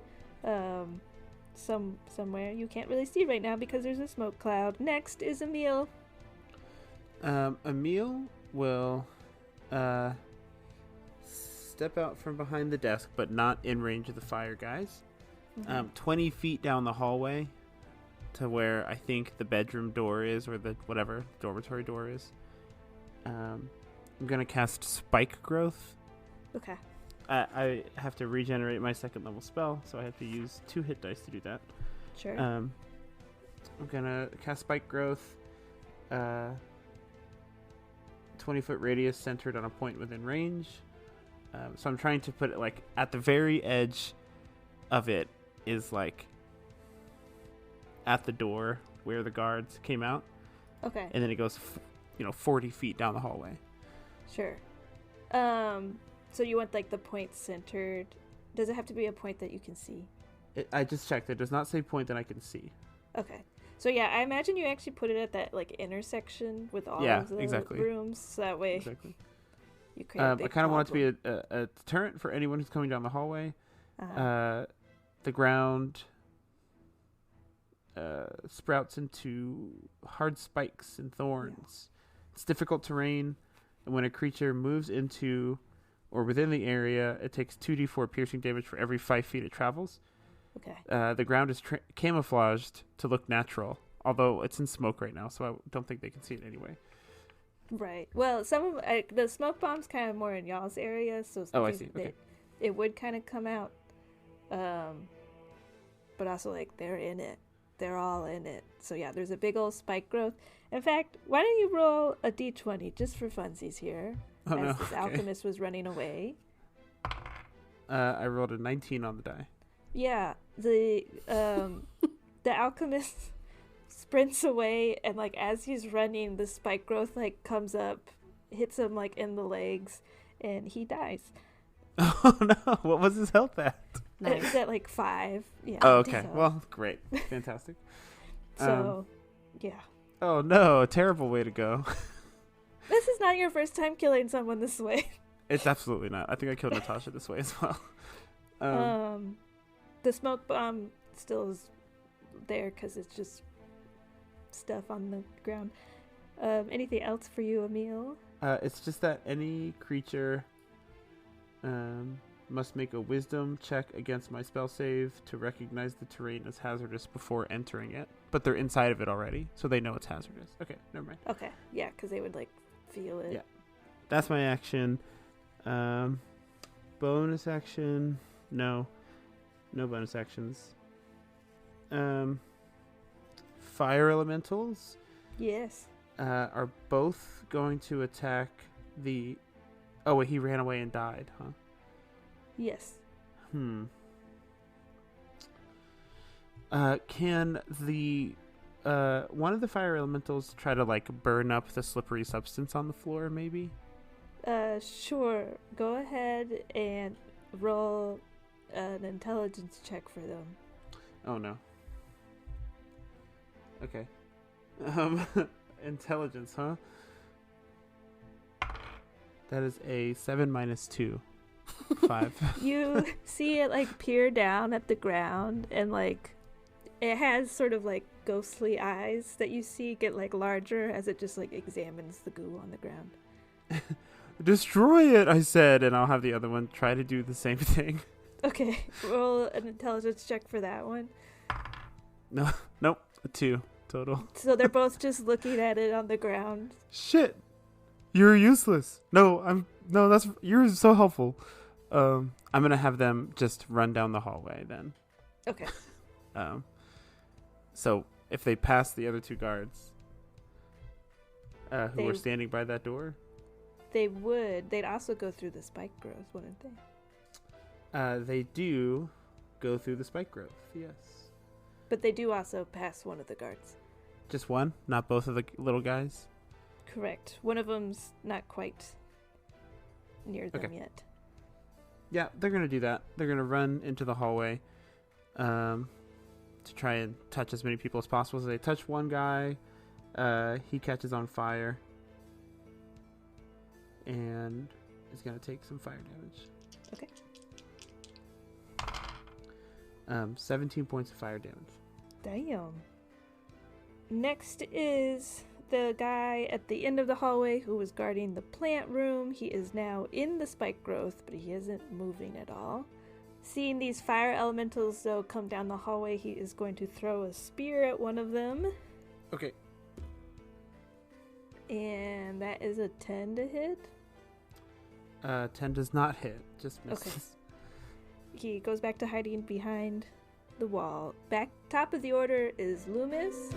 somewhere. You can't really see right now because there's a smoke cloud. Next is Emil. Emil will step out from behind the desk, but not in range of the fire guys. 20 feet down the hallway to where I think the bedroom door is, or the whatever dormitory door is. I'm gonna cast Spike Growth. Okay. I have to regenerate my second level spell, so I have to use 2 hit dice to do that. Sure. I'm gonna cast Spike Growth. 20-foot radius centered on a point within range. So I'm trying to put it like at the very edge of it is like at the door where the guards came out, Okay. and then it goes 40 feet down the hallway. Sure. So you want like the point centered? Does it have to be a point that you can see? I just checked. It does not say point that I can see. Okay. So yeah, I imagine you actually put it at that like intersection with all Yeah, of the exactly. rooms, so that way Exactly. you create a I big kind of want it to problem. be a deterrent for anyone who's coming down the hallway. Uh-huh. The ground sprouts into hard spikes and thorns. It's difficult terrain, and when a creature moves into or within the area, it takes 2d4 piercing damage for every 5 feet it travels. Okay. The ground is camouflaged to look natural, although it's in smoke right now, so I don't think they can see it anyway. Right. Well, some of the smoke bomb's kind of more in y'all's area, so Oh, I see. Okay. it would kind of come out. But also like they're in it. They're all in it. So yeah, there's a big old spike growth. In fact, why don't you roll a d20 just for funsies here? Oh, as no. this Okay. alchemist was running away. I rolled a 19 on the die. Yeah, the alchemist sprints away, and like as he's running, the spike growth like comes up, hits him like in the legs, and he dies. Oh, no. What was his health at? It was at like 5. Yeah. Oh, okay. So, Well, great. Fantastic. Yeah. Oh, no. Terrible way to go. This is not your first time killing someone this way. It's absolutely not. I think I killed Natasha this way as well. The smoke bomb still is there because it's just stuff on the ground. Anything else for you, Emil? It's just that any creature must make a wisdom check against my spell save to recognize the terrain as hazardous before entering it. But they're inside of it already, so they know it's hazardous. Okay, never mind. Okay, yeah, because they would, like, feel it. Yeah. That's my action. Bonus action. No bonus actions. Fire elementals. Yes. Are both going to attack the... Oh, wait, he ran away and died, huh? Yes. Can the... one of the fire elementals try to, like, burn up the slippery substance on the floor, maybe? Sure. Go ahead and roll an intelligence check for them. Oh, no. Okay. Intelligence, huh? That is a 7 minus 2. 5. You see it, like, peer down at the ground, and, like, it has sort of, like, ghostly eyes that you see get, like, larger as it just, like, examines the goo on the ground. Destroy it, I said, and I'll have the other one try to do the same thing. Okay, roll an intelligence check for that one. Nope, a 2 total. So they're both just looking at it on the ground. Shit, you're useless. You're so helpful. I'm gonna have them just run down the hallway then. Okay. So if they pass the other 2 guards, who are standing by that door, they'd also go through the spike growth, wouldn't they? They do go through the spike growth, yes. But they do also pass one of the guards. Just one? Not both of the little guys? Correct. One of them's not quite near them yet. Yeah, they're going to do that. They're going to run into the hallway to try and touch as many people as possible. So they touch one guy. He catches on fire. And is going to take some fire damage. Okay. 17 points of fire damage. Damn. Next is the guy at the end of the hallway who was guarding the plant room. He is now in the spike growth, but he isn't moving at all. Seeing these fire elementals, though, come down the hallway, he is going to throw a spear at one of them. Okay. And that is a 10 to hit. 10 does not hit. Just misses. Okay. He goes back to hiding behind the wall. Back top of the order is Loomis.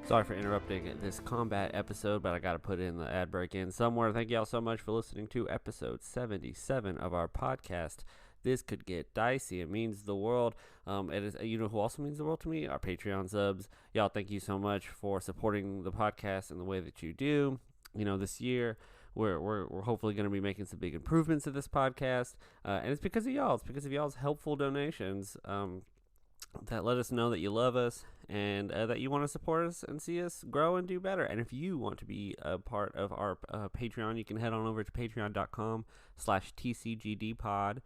Sorry for interrupting this combat episode, but I got to put in the ad break in somewhere. Thank you all so much for listening to episode 77 of our podcast. This could get dicey. It means the world. It is, you know who also means the world to me? Our Patreon subs. Y'all, thank you so much for supporting the podcast in the way that you do. You know, this year we're hopefully going to be making some big improvements to this podcast, and it's because of y'all. It's because of y'all's helpful donations that let us know that you love us and that you want to support us and see us grow and do better. And if you want to be a part of our Patreon, you can head on over to patreon.com/TCGDpod.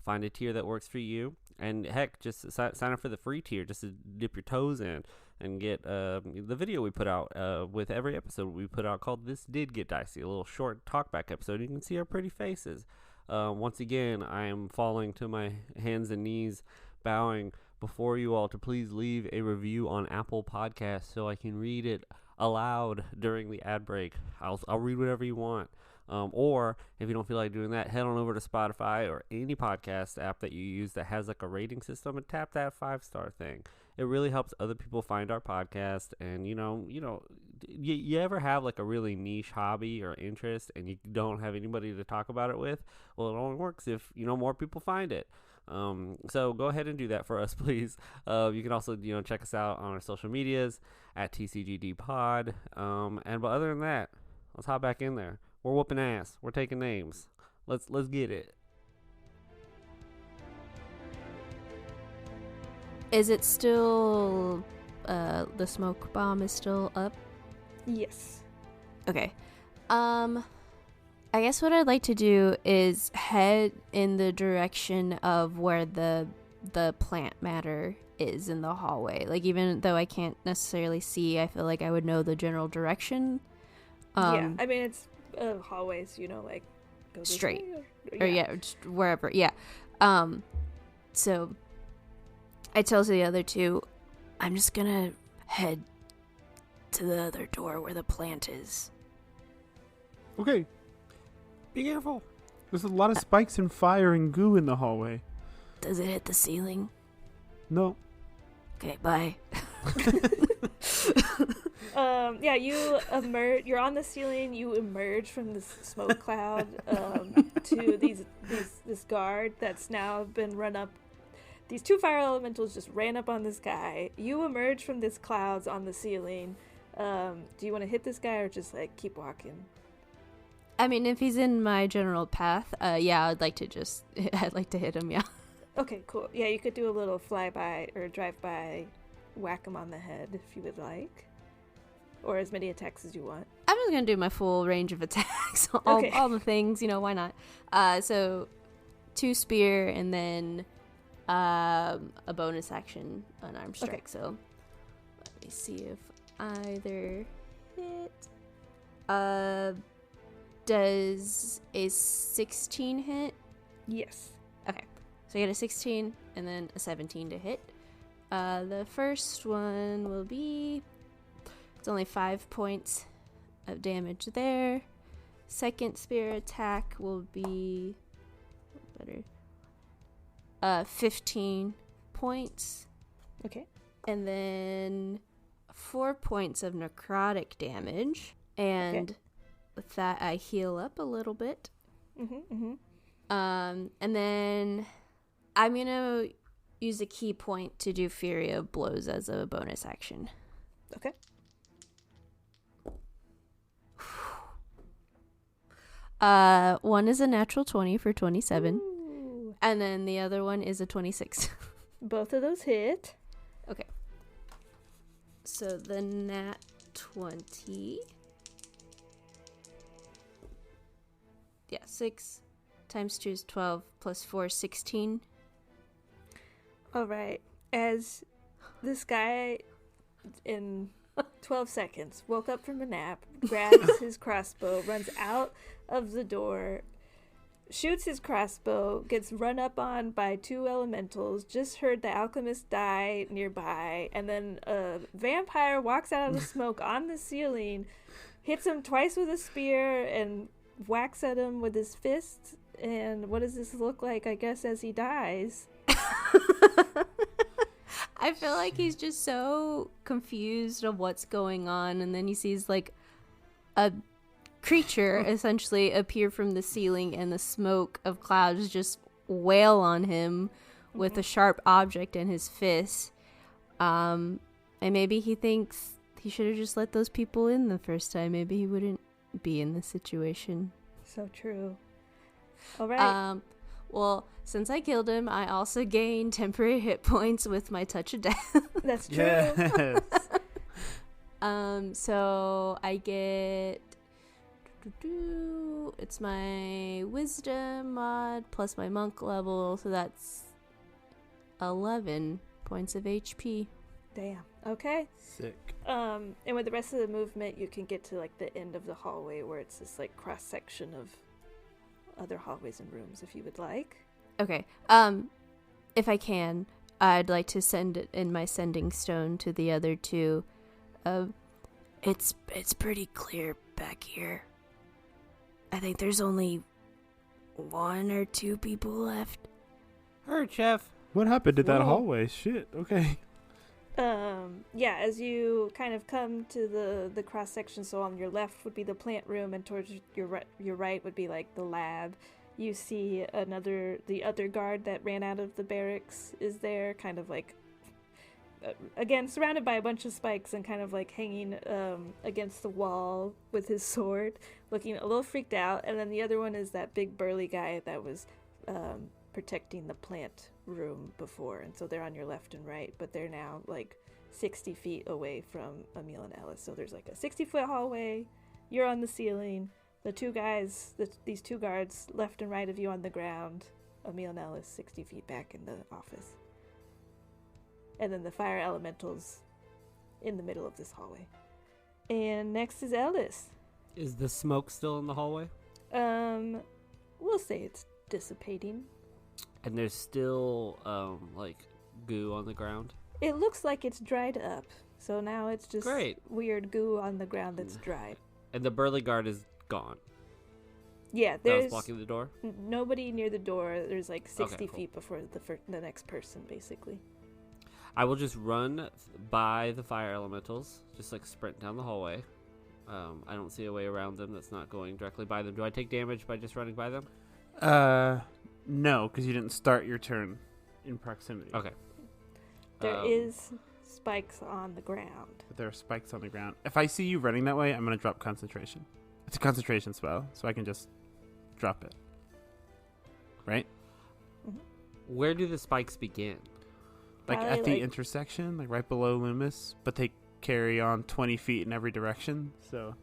Find a tier that works for you, and heck, just sign up for the free tier just to dip your toes in and get the video we put out with every episode we put out called This Did Get Dicey, a little short talkback episode. You can see our pretty faces. Once again, I am falling to my hands and knees, bowing before you all to please leave a review on Apple Podcasts so I can read it aloud during the ad break. I'll read whatever you want. Or if you don't feel like doing that, head on over to Spotify or any podcast app that you use that has like a rating system and tap that 5-star thing. It really helps other people find our podcast. And you ever have like a really niche hobby or interest and you don't have anybody to talk about it with? Well, it only works if more people find it. So go ahead and do that for us, please. You can also check us out on our social medias at TCGD Pod. But other than that, let's hop back in there. We're whooping ass. We're taking names. Let's get it. Is it still the smoke bomb is still up? Yes. Okay. I guess what I'd like to do is head in the direction of where the plant matter is in the hallway. Like, even though I can't necessarily see, I feel like I would know the general direction Yeah, I mean, it's hallways, like, go this straight. way, Or just wherever. Yeah. So I tell the other two, I'm just gonna head to the other door where the plant is. Okay. Be careful. There's a lot of spikes and fire and goo in the hallway. Does it hit the ceiling? No. Okay, bye. Yeah, you emerge. You're on the ceiling. You emerge from this smoke cloud to this guard that's now been run up. These two fire elementals just ran up on this guy. You emerge from this clouds on the ceiling. Do you want to hit this guy or just like keep walking? I mean, if he's in my general path, yeah, I'd like to hit him. Yeah. Okay, cool. Yeah, you could do a little flyby or drive-by, whack him on the head if you would like. Or as many attacks as you want. I'm just going to do my full range of attacks. all the things, why not? So 2 spear and then a bonus action unarmed strike. Okay. So let me see if either hit. Does a 16 hit? Yes. Okay. So I get a 16 and then a 17 to hit. The first one will be... It's only 5 points of damage there. Second spear attack will be... better. 15 points. Okay. And then 4 points of necrotic damage. And with that, I heal up a little bit. And then I'm going to use a key point to do Fury of Blows as a bonus action. Okay. One is a natural 20 for 27. Ooh. And then the other one is a 26. Both of those hit. Okay. So the nat 20. Yeah, 6 times 2 is 12 plus 4 is 16. All right. As this guy in 12 seconds woke up from a nap, grabs his crossbow, runs out of the door, shoots his crossbow, gets run up on by 2 elementals, just heard the alchemist die nearby, and then a vampire walks out of the smoke on the ceiling, hits him twice with a spear, and whacks at him with his fist. And what does this look like, I guess, as he dies? I feel like he's just so confused of what's going on, and then he sees like a creature essentially appear from the ceiling, and the smoke of clouds just wail on him with a sharp object in his fist. And maybe he thinks he should have just let those people in the first time. Maybe he wouldn't be in this situation. So true. All right. Well, since I killed him, I also gained temporary hit points with my touch of death. That's true. Yes. So I get... It's my wisdom mod plus my monk level, so that's 11 points of HP. Damn. Okay. Sick. And with the rest of the movement, you can get to like the end of the hallway where it's this like cross section of other hallways and rooms if you would like. Okay. If I can, I'd like to send it in my sending stone to the other 2. It's pretty clear back here. I think there's only 1 or 2 people left. Hurt, Chef. What happened to that Whoa. hallway? Shit. Okay. Yeah, as you kind of come to the cross section, so on your left would be the plant room, and towards your right would be like the lab. You see the other guard that ran out of the barracks is there, kind of like again surrounded by a bunch of spikes and kind of like hanging against the wall with his sword, looking a little freaked out. And then the other one is that big burly guy that was protecting the plant room before, and so they're on your left and right, but they're now like 60 feet away from Emil and Ellis. So there's like a 60-foot hallway. You're on the ceiling. The 2 guys, these 2 guards left and right of you on the ground. Emil and Ellis 60 feet back in the office. And then the fire elementals in the middle of this hallway. And next is Ellis. Is the smoke still in the hallway? We'll say it's dissipating. And there's still, like, goo on the ground? It looks like it's dried up. So now it's just Great. weird goo on the ground that's dried. And the burly guard is gone. Yeah, That was there's blocking the door? nobody near the door. There's like 60 Okay, cool. feet before the next person, basically. I will just run by the fire elementals, just like sprint down the hallway. I don't see a way around them that's not going directly by them. Do I take damage by just running by them? No, because you didn't start your turn in proximity. Okay. There is spikes on the ground. But there are spikes on the ground. If I see you running that way, I'm going to drop concentration. It's a concentration spell, so I can just drop it. Right? Where do the spikes begin? Like Probably, at the like- intersection, like right below Loomis, but they carry on 20 feet in every direction, so...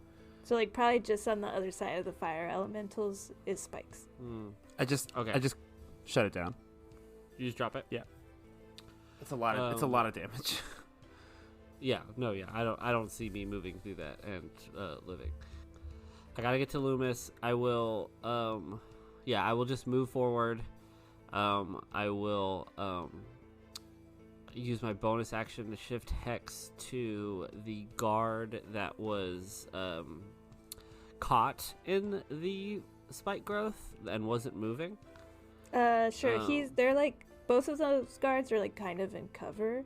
So like probably just on the other side of the fire elementals is spikes. I just shut it down. You just drop it? Yeah. It's a lot of damage. Yeah, no, yeah. I don't see me moving through that and living. I gotta get to Loomis. I will I will just move forward. I will use my bonus action to shift hex to the guard that was caught in the spike growth and wasn't moving. Sure. They're like both of those guards are like kind of in cover.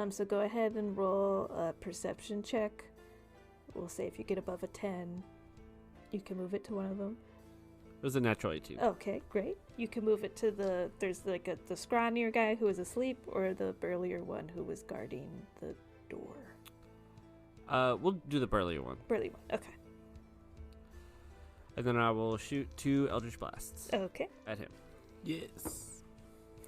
So go ahead and roll a perception check. We'll say if you get above a 10, you can move it to one of them. It was a natural 18. Okay, great. You can move it to there's like the scrawnier guy who was asleep or the burlier one who was guarding the door. We'll do the burlier one. Burly one. Okay. And then I will shoot 2 Eldritch Blasts Okay. at him. Yes.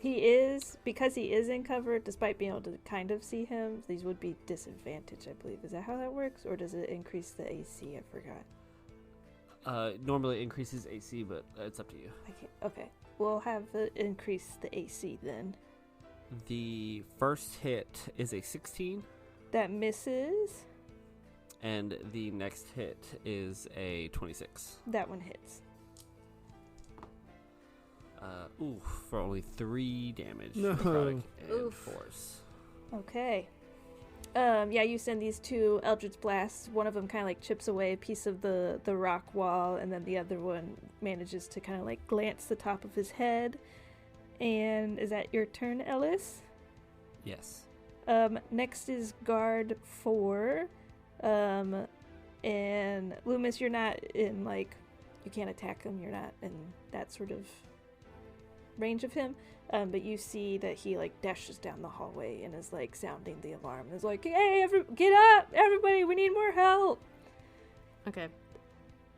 Because he is in cover, despite being able to kind of see him, these would be disadvantage, I believe. Is that how that works? Or does it increase the AC? I forgot. Normally it increases AC, but it's up to you. Okay. We'll have it increase the AC then. The first hit is a 16, That misses. and the next hit is a 26. That one hits. For only 3 damage. No. Necrotic and Oof. force. Okay. You send these 2 Eldritch Blasts. One of them kind of like chips away a piece of the rock wall, and then the other one manages to kind of like glance the top of his head. And is that your turn, Ellis? Yes. Next is guard 4. And Loomis, you're not in like, you can't attack him. You're not in that sort of range of him. But you see that he like dashes down the hallway and is like sounding the alarm. And is like, hey, get up, everybody, we need more help. Okay.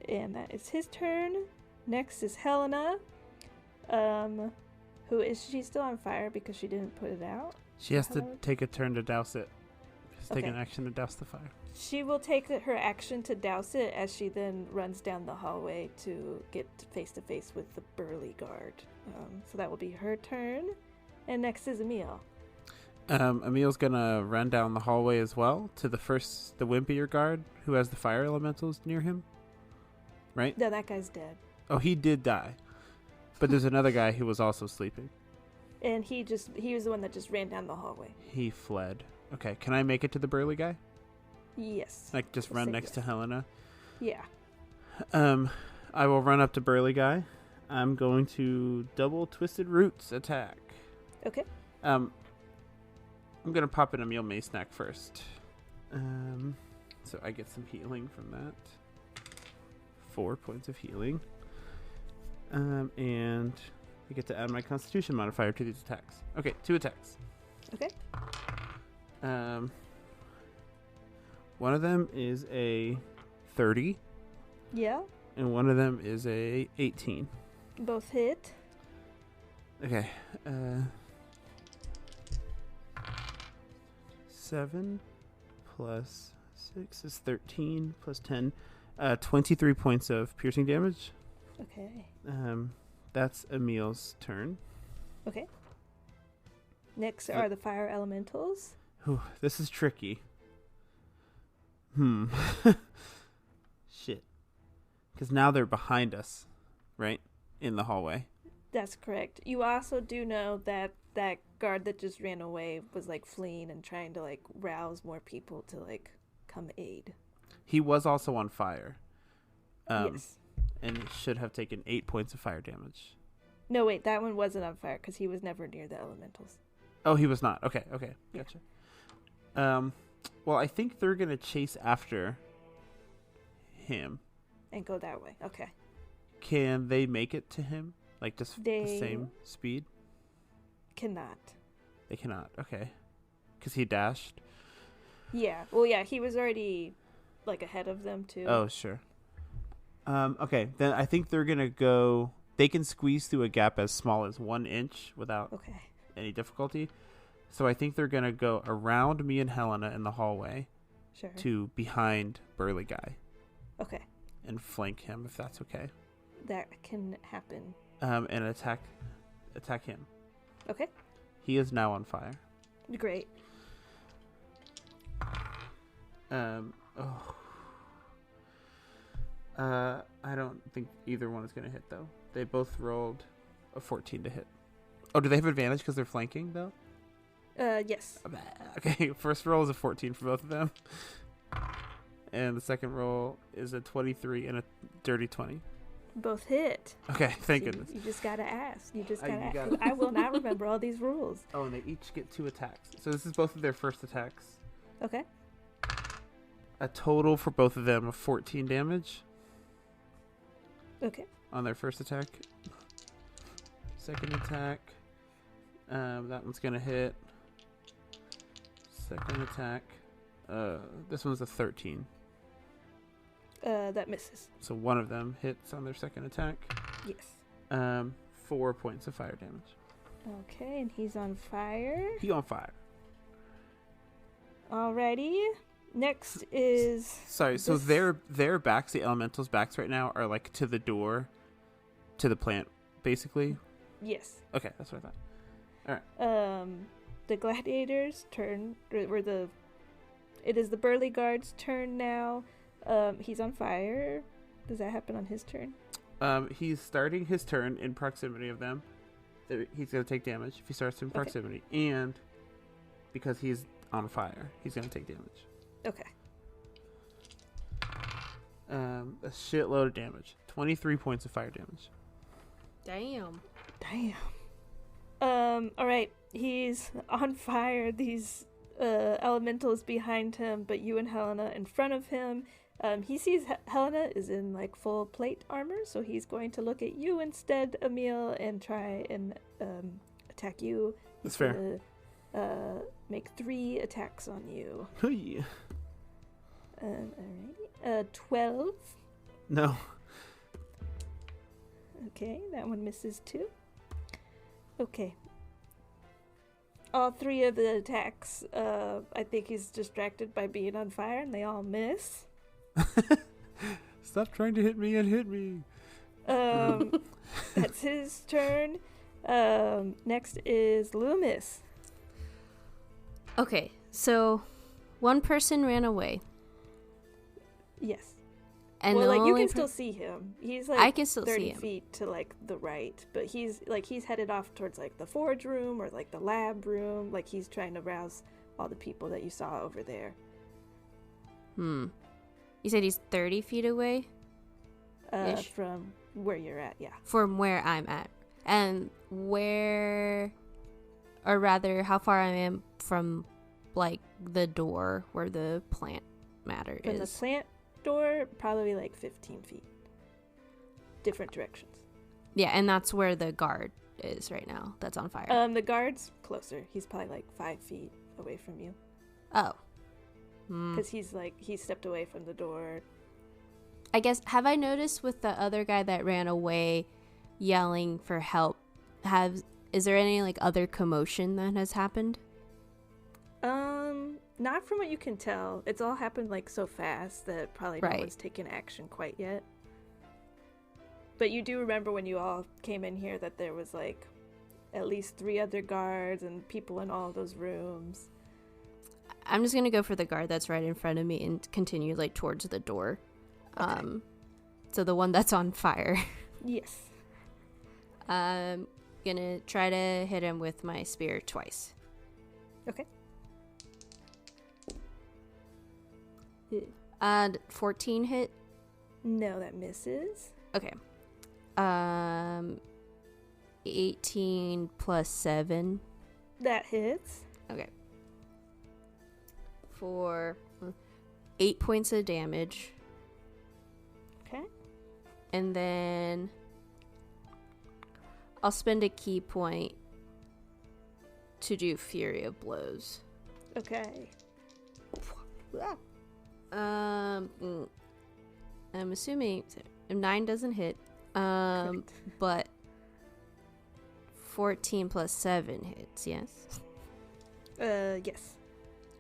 And that is his turn. Next is Helena. Who is she still on fire because she didn't put it out? She has to How- take a turn to douse it. She has to take an Okay. action to douse the fire. She will take her action to douse it as she then runs down the hallway to get face to face with the burly guard. So that will be her turn. And next is Emil. Emil's gonna run down the hallway as well to the wimpier guard who has the fire elementals near him. Right? No, that guy's dead. Oh, he did die. But there's another guy who was also sleeping. And he was the one that just ran down the hallway. He fled. Okay, can I make it to the burly guy? Yes. Like just We'll run say next to yes. Helena? Yeah. I will run up to burly guy. I'm going to double twisted roots attack. Okay. I'm gonna pop in a meal mace snack first. So I get some healing from that. 4 points of healing. And I get to add my Constitution modifier to these attacks. Okay, 2 attacks. Okay. One of them is a 30, Yeah. and one of them is a 18. Both hit. Okay. 7 plus 6 is 13 plus 10. 23 points of piercing damage. Okay. That's Emil's turn. Okay. Next are the fire elementals. Whew, this is tricky. Shit. Because now they're behind us, right? In the hallway. That's correct. You also do know that that guard that just ran away was like fleeing and trying to like rouse more people to like come aid. He was also on fire. Yes. And it should have taken 8 points of fire damage. No, wait, that one wasn't on fire because he was never near the elementals. Oh, he was not. Okay, gotcha. Well, I think they're gonna chase after him. And go that way. Okay. Can they make it to him? Like just They the same speed? cannot. They cannot. Okay. Because he dashed. Yeah. Well, yeah, he was already like ahead of them too. Oh, sure. Okay, then I think they're gonna go. They can squeeze through a gap as small as 1 inch without Okay. any difficulty. So I think they're gonna go around me and Helena in the hallway Sure. to behind Burly Guy Okay. and flank him if that's okay. That can happen. And attack him. Okay. He is now on fire. Great. I don't think either one is going to hit, though. They both rolled a 14 to hit. Oh, do they have advantage because they're flanking, though? Yes. Okay, first roll is a 14 for both of them. And the second roll is a 23 and a dirty 20. Both hit. Okay, thank See, goodness. You just gotta ask. You just You gotta ask. gotta- I will not remember all these rules. Oh, and they each get 2 attacks. So this is both of their first attacks. Okay. A total for both of them of 14 damage Okay. on their first attack. Second attack. That one's going to hit. Second attack. This one's a 13. That misses. So one of them hits on their second attack. Yes. 4 points of fire damage. Okay, and he's on fire. He on fire. Alrighty. Next is Sorry, so this- their backs, the elementals' backs right now are like to the door, to the plant, basically. yes. Okay, that's what I thought. The gladiators turn it is the burly guard's turn now. He's on fire. Does that happen on his turn? He's starting his turn in proximity of them. He's going to take damage if he starts in proximity. And because he's on fire, he's going to take damage. Okay. A shitload of damage. 23 points of fire damage. Damn. Alright. He's on fire. These elementals behind him, but you and Helena in front of him. He sees Helena is in like full plate armor, so he's going to look at you instead, Emil, and try and attack you. That's fair. Make 3 attacks on you. Yeah. Alrighty. 12. No. Okay, that one misses too. Okay. All 3 of the attacks, I think he's distracted by being on fire, and they all miss. Stop trying to hit me and hit me. That's his turn. Next is Loomis. Okay, so one person ran away. Yes. And well, the like you only can still see him. He's like I can still 30 see him. feet to like the right, but he's headed off towards like the forge room or like the lab room. Like he's trying to rouse all the people that you saw over there. You said he's 30 feet away? Ish. From where you're at, yeah. From where I'm at. And where, or rather, how far I am from, like, the door where the plant matter From the is. plant door, probably like 15 feet. Different directions. Yeah, and that's where the guard is right now. That's on fire. The guard's closer. He's probably like 5 feet away from you. Oh. Because he stepped away from the door. I guess, have I noticed with the other guy that ran away yelling for help, is there any, like, other commotion that has happened? Not from what you can tell. It's all happened like so fast that probably no Right. one's taken action quite yet. But you do remember when you all came in here that there was like at least 3 other guards and people in all those rooms. I'm just gonna go for the guard that's right in front of me and continue, like, towards the door. Okay. So the one that's on fire. Yes. I'm gonna try to hit him with my spear twice. Okay. 14 hit. No, that misses. Okay. 18 plus 7. That hits. Okay. For 8 points of damage. Okay. And then I'll spend a key point to do Fury of Blows. Okay. I'm assuming 9 doesn't hit. But 14 plus 7 hits, yes? Yes.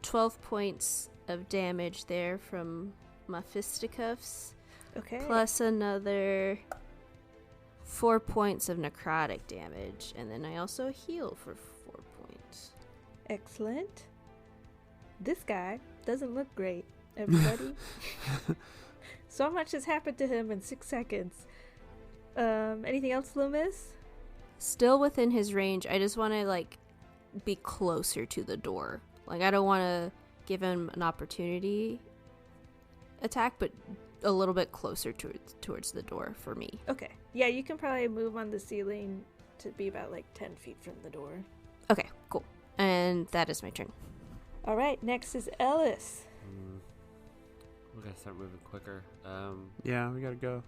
12 points of damage there from my fisticuffs. Okay. Plus another 4 points of necrotic damage. And then I also heal for 4 points. Excellent. This guy doesn't look great, everybody. So much has happened to him in 6 seconds. Anything else, Loomis? Still within his range. I just want to, like, be closer to the door. Like, I don't want to give him an opportunity attack, but a little bit closer towards the door for me. Okay. Yeah, you can probably move on the ceiling to be about, like, 10 feet from the door. Okay, cool. And that is my turn. All right, next is Ellis. We gotta start moving quicker. Yeah, we gotta go.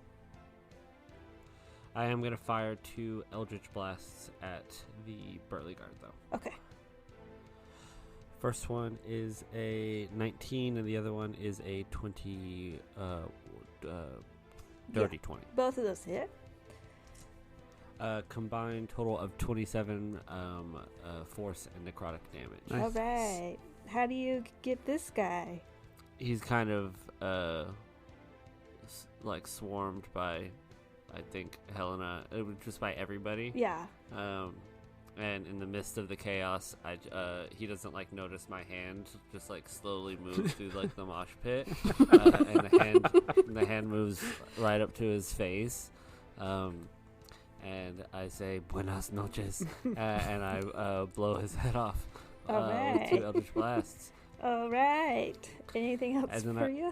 I am gonna fire 2 Eldritch Blasts at the Burly Guard, though. Okay. First one is a 19, and the other one is a 20, dirty 20. Both of those hit. Combined total of 27 force and necrotic damage. Nice. All right. How do you get this guy? He's kind of like swarmed by, I think, Helena, just by everybody. Yeah. And in the midst of the chaos, he doesn't like notice my hand just like slowly moves through like the mosh pit, and the hand moves right up to his face, and I say "Buenas noches," and I blow his head off with 2 Eldritch Blasts. All right. Anything else for you?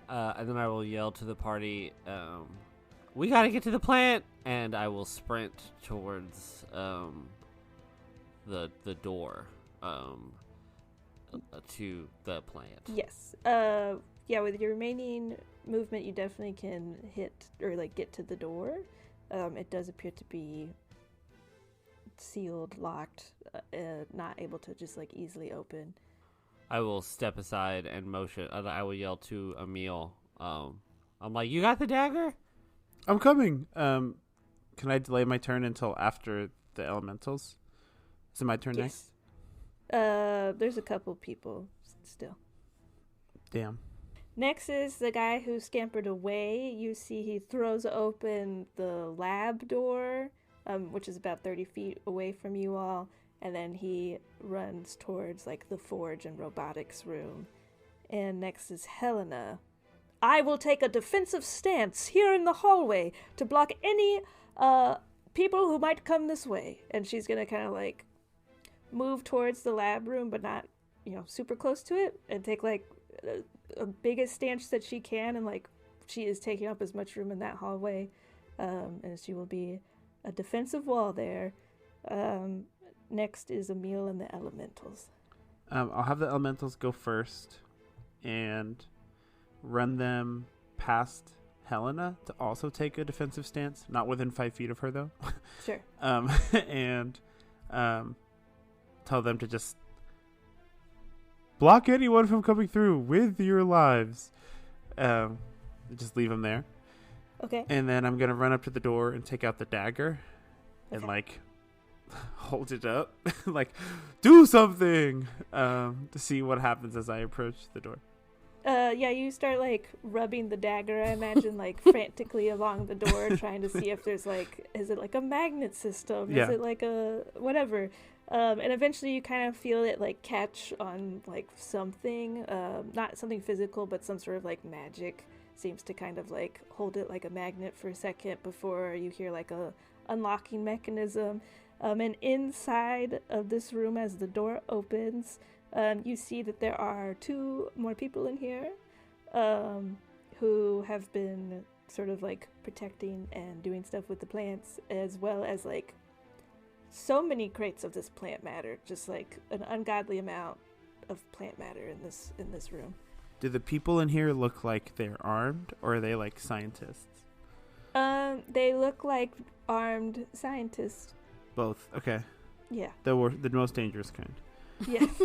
And then I will yell to the party, "We gotta get to the plant!" And I will sprint towards the door to the plant. Yes. Yeah, with your remaining movement, you definitely can hit or like get to the door. It does appear to be sealed, locked, not able to just like easily open. I will step aside and motion. I will yell to Emil. I'm like, "You got the dagger?" I'm coming. Can I delay my turn until after the elementals? Is it my turn next? There's a couple people still. Damn. Next is the guy who scampered away. You see he throws open the lab door, which is about 30 feet away from you all, and then he runs towards like the forge and robotics room. And next is Helena. I will take a defensive stance here in the hallway to block any people who might come this way. And she's gonna kind of like move towards the lab room, but not, super close to it, and take like a biggest stance that she can, and like she is taking up as much room in that hallway, and she will be a defensive wall there. Next is Emil and the elementals. I'll have the elementals go first and run them past Helena to also take a defensive stance, not within 5 feet of her though. Sure. And tell them to just block anyone from coming through with your lives. Just leave them there. Okay. And then I'm gonna run up to the door and take out the dagger, and Okay. like hold it up, like do something, to see what happens as I approach the door. Yeah, you start like rubbing the dagger, I imagine, like frantically along the door, trying to see if there's like, is it like a magnet system? Yeah. Is it like a whatever? And eventually you kind of feel it like catch on like something, not something physical, but some sort of like magic seems to kind of like hold it like a magnet for a second before you hear like a unlocking mechanism. And inside of this room, as the door opens, you see that there are 2 more people in here who have been sort of like protecting and doing stuff with the plants, as well as like so many crates of this plant matter, just like an ungodly amount of plant matter in this room. Do the people in here look like they're armed, or are they like scientists? They look like armed scientists. Both. Okay. Yeah. The most dangerous kind. Yes.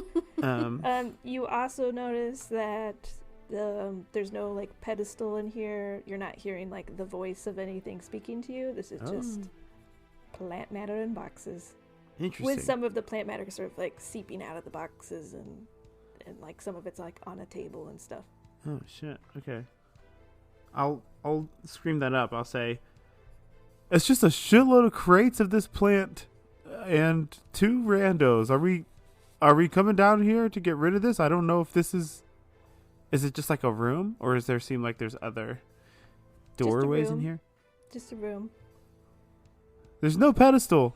You also notice that there's no like pedestal in here. You're not hearing like the voice of anything speaking to you. This is just plant matter in boxes. Interesting. With some of the plant matter sort of like seeping out of the boxes, and like some of it's like on a table and stuff. Oh shit. Okay. I'll scream that up. I'll say, it's just a shitload of crates of this plant and 2 randos. Are we coming down here to get rid of this? I don't know if this is it just like a room, or does there seem like there's other doorways in here? Just a room. There's no pedestal.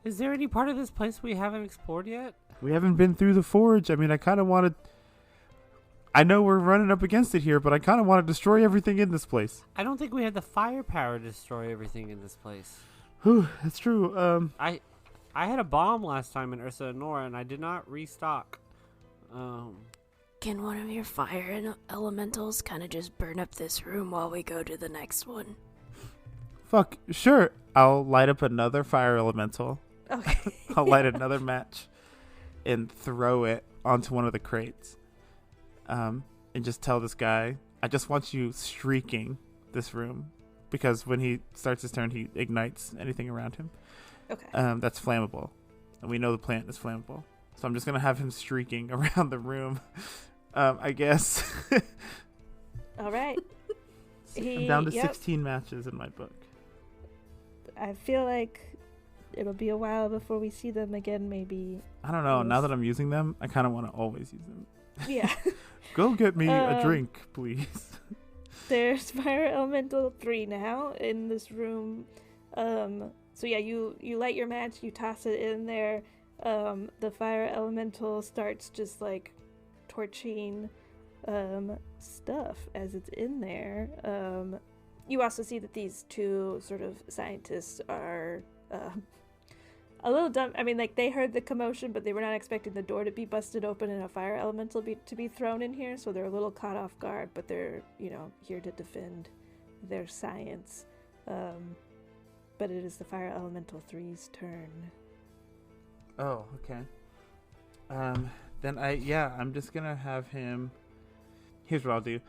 Is there any part of this place we haven't explored yet? We haven't been through the forge. I mean, I know we're running up against it here, but I kind of want to destroy everything in this place. I don't think we have the firepower to destroy everything in this place. Whew, that's true. I had a bomb last time in Ursa and Nora, and I did not restock. Can one of your fire elementals kind of just burn up this room while we go to the next one? Fuck, sure. I'll light up another fire elemental. Okay. I'll light another match and throw it onto one of the crates. And just tell this guy, I just want you streaking this room, because when he starts his turn, he ignites anything around him. Okay. That's flammable, and we know the plant is flammable. So I'm just gonna have him streaking around the room. I guess. All right. I'm down to 16 matches in my book. I feel like it'll be a while before we see them again. Maybe. I don't know. Now that I'm using them, I kind of want to always use them. Yeah. Go get me a drink, please. There's Fire Elemental 3 now in this room. So yeah, you light your match, you toss it in there. The Fire Elemental starts just like torching stuff as it's in there. You also see that these 2 sort of scientists are a little dumb. I mean, like, they heard the commotion, but they were not expecting the door to be busted open and a fire elemental to be thrown in here, so they're a little caught off guard, but they're, here to defend their science. But it is the Fire Elemental 3's turn. Oh, okay. Then I'm just gonna have him. Here's what I'll do.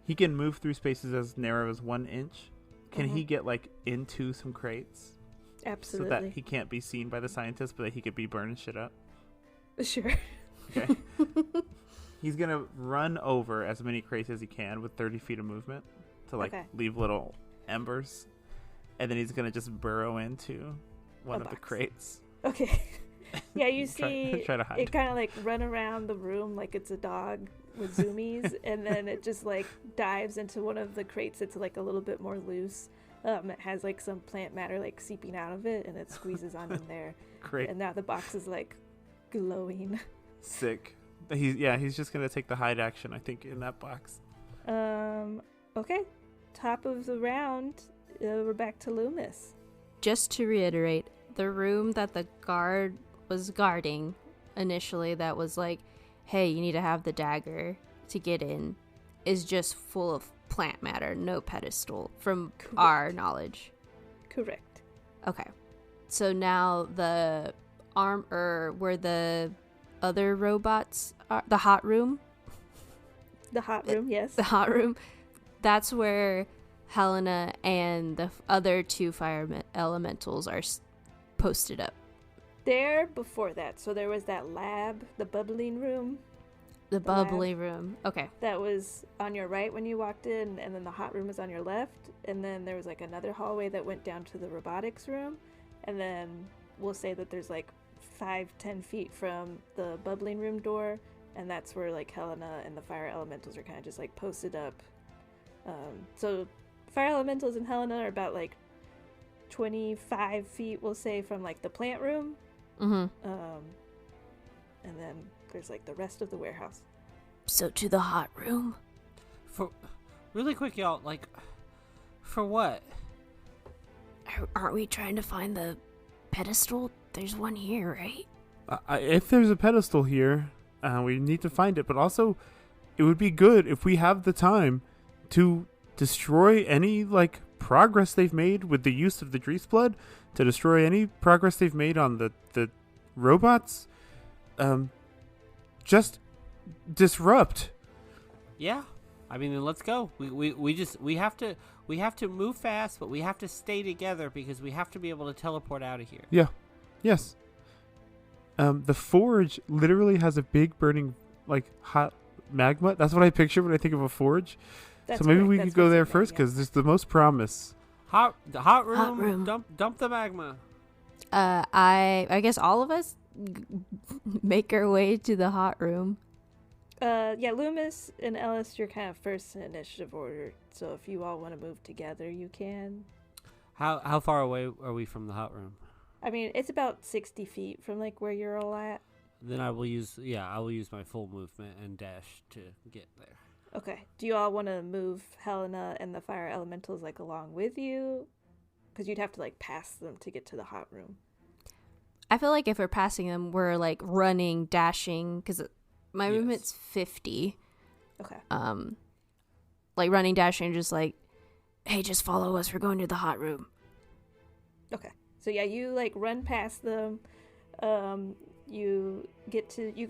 He can move through spaces as narrow as 1 inch. Can he get like into some crates? Absolutely. So that he can't be seen by the scientists, but that he could be burning shit up? Sure. Okay. He's gonna run over as many crates as he can with 30 feet of movement to leave little embers, and then he's gonna just burrow into one of the crates. Okay. Yeah, you see try to hide. It kind of like run around the room like it's a dog with zoomies, and then it just like dives into one of the crates that's like a little bit more loose. It has like some plant matter like seeping out of it, and it squeezes on in there. Great. And now the box is like glowing. Sick. He's just gonna take the hide action, I think, in that box. Okay. Top of the round, we're back to Loomis. Just to reiterate, the room that the guard was guarding initially, that was like, hey, you need to have the dagger to get in, is just full of plant matter, no pedestal, from our knowledge. Correct. Okay. So now the where the other robots are, the hot room? The hot room, yes. The hot room. That's where Helena and the other 2 fire elementals are posted up. There before that, so there was that lab, the bubbling room. The bubbly room. Okay. That was on your right when you walked in, and then the hot room was on your left, and then there was like another hallway that went down to the robotics room, and then we'll say that there's like 5-10 feet from the bubbling room door, and that's where like Helena and the fire elementals are kind of just like posted up So fire elementals in Helena are about like 25 feet, we'll say, from like the plant room. Mm-hmm. And then there's like the rest of the warehouse. So to the hot room. For really quick, y'all. Like, for what? Aren't we trying to find the pedestal? There's one here, right? If there's a pedestal here, we need to find it. But also, it would be good if we have the time to destroy any like progress they've made with the use of the Grease blood, to destroy any progress they've made on the robots. Just disrupt. Yeah. I mean, then let's go. We have to move fast, but we have to stay together because we have to be able to teleport out of here. Yeah. Yes. The forge literally has a big burning, like, hot magma. That's what I picture when I think of a forge. That's so maybe correct. we That's could go what's there in first yeah. because there's the most promise. The hot room. Hot room. Dump the magma. I guess all of us make our way to the hot room. Yeah, Loomis and Ellis, you're kind of first in initiative order. So if you all want to move together, you can. How far away are we from the hot room? I mean, it's about 60 feet from like where you're all at. Then I will use my full movement and dash to get there. Okay. Do you all want to move Helena and the fire elementals like along with you? Because you'd have to like pass them to get to the hot room. I feel like if we're passing them, we're like running, dashing, because my movement's 50. Okay. Like running, dashing, just like, hey, just follow us. We're going to the hot room. Okay. So yeah, you like run past them. You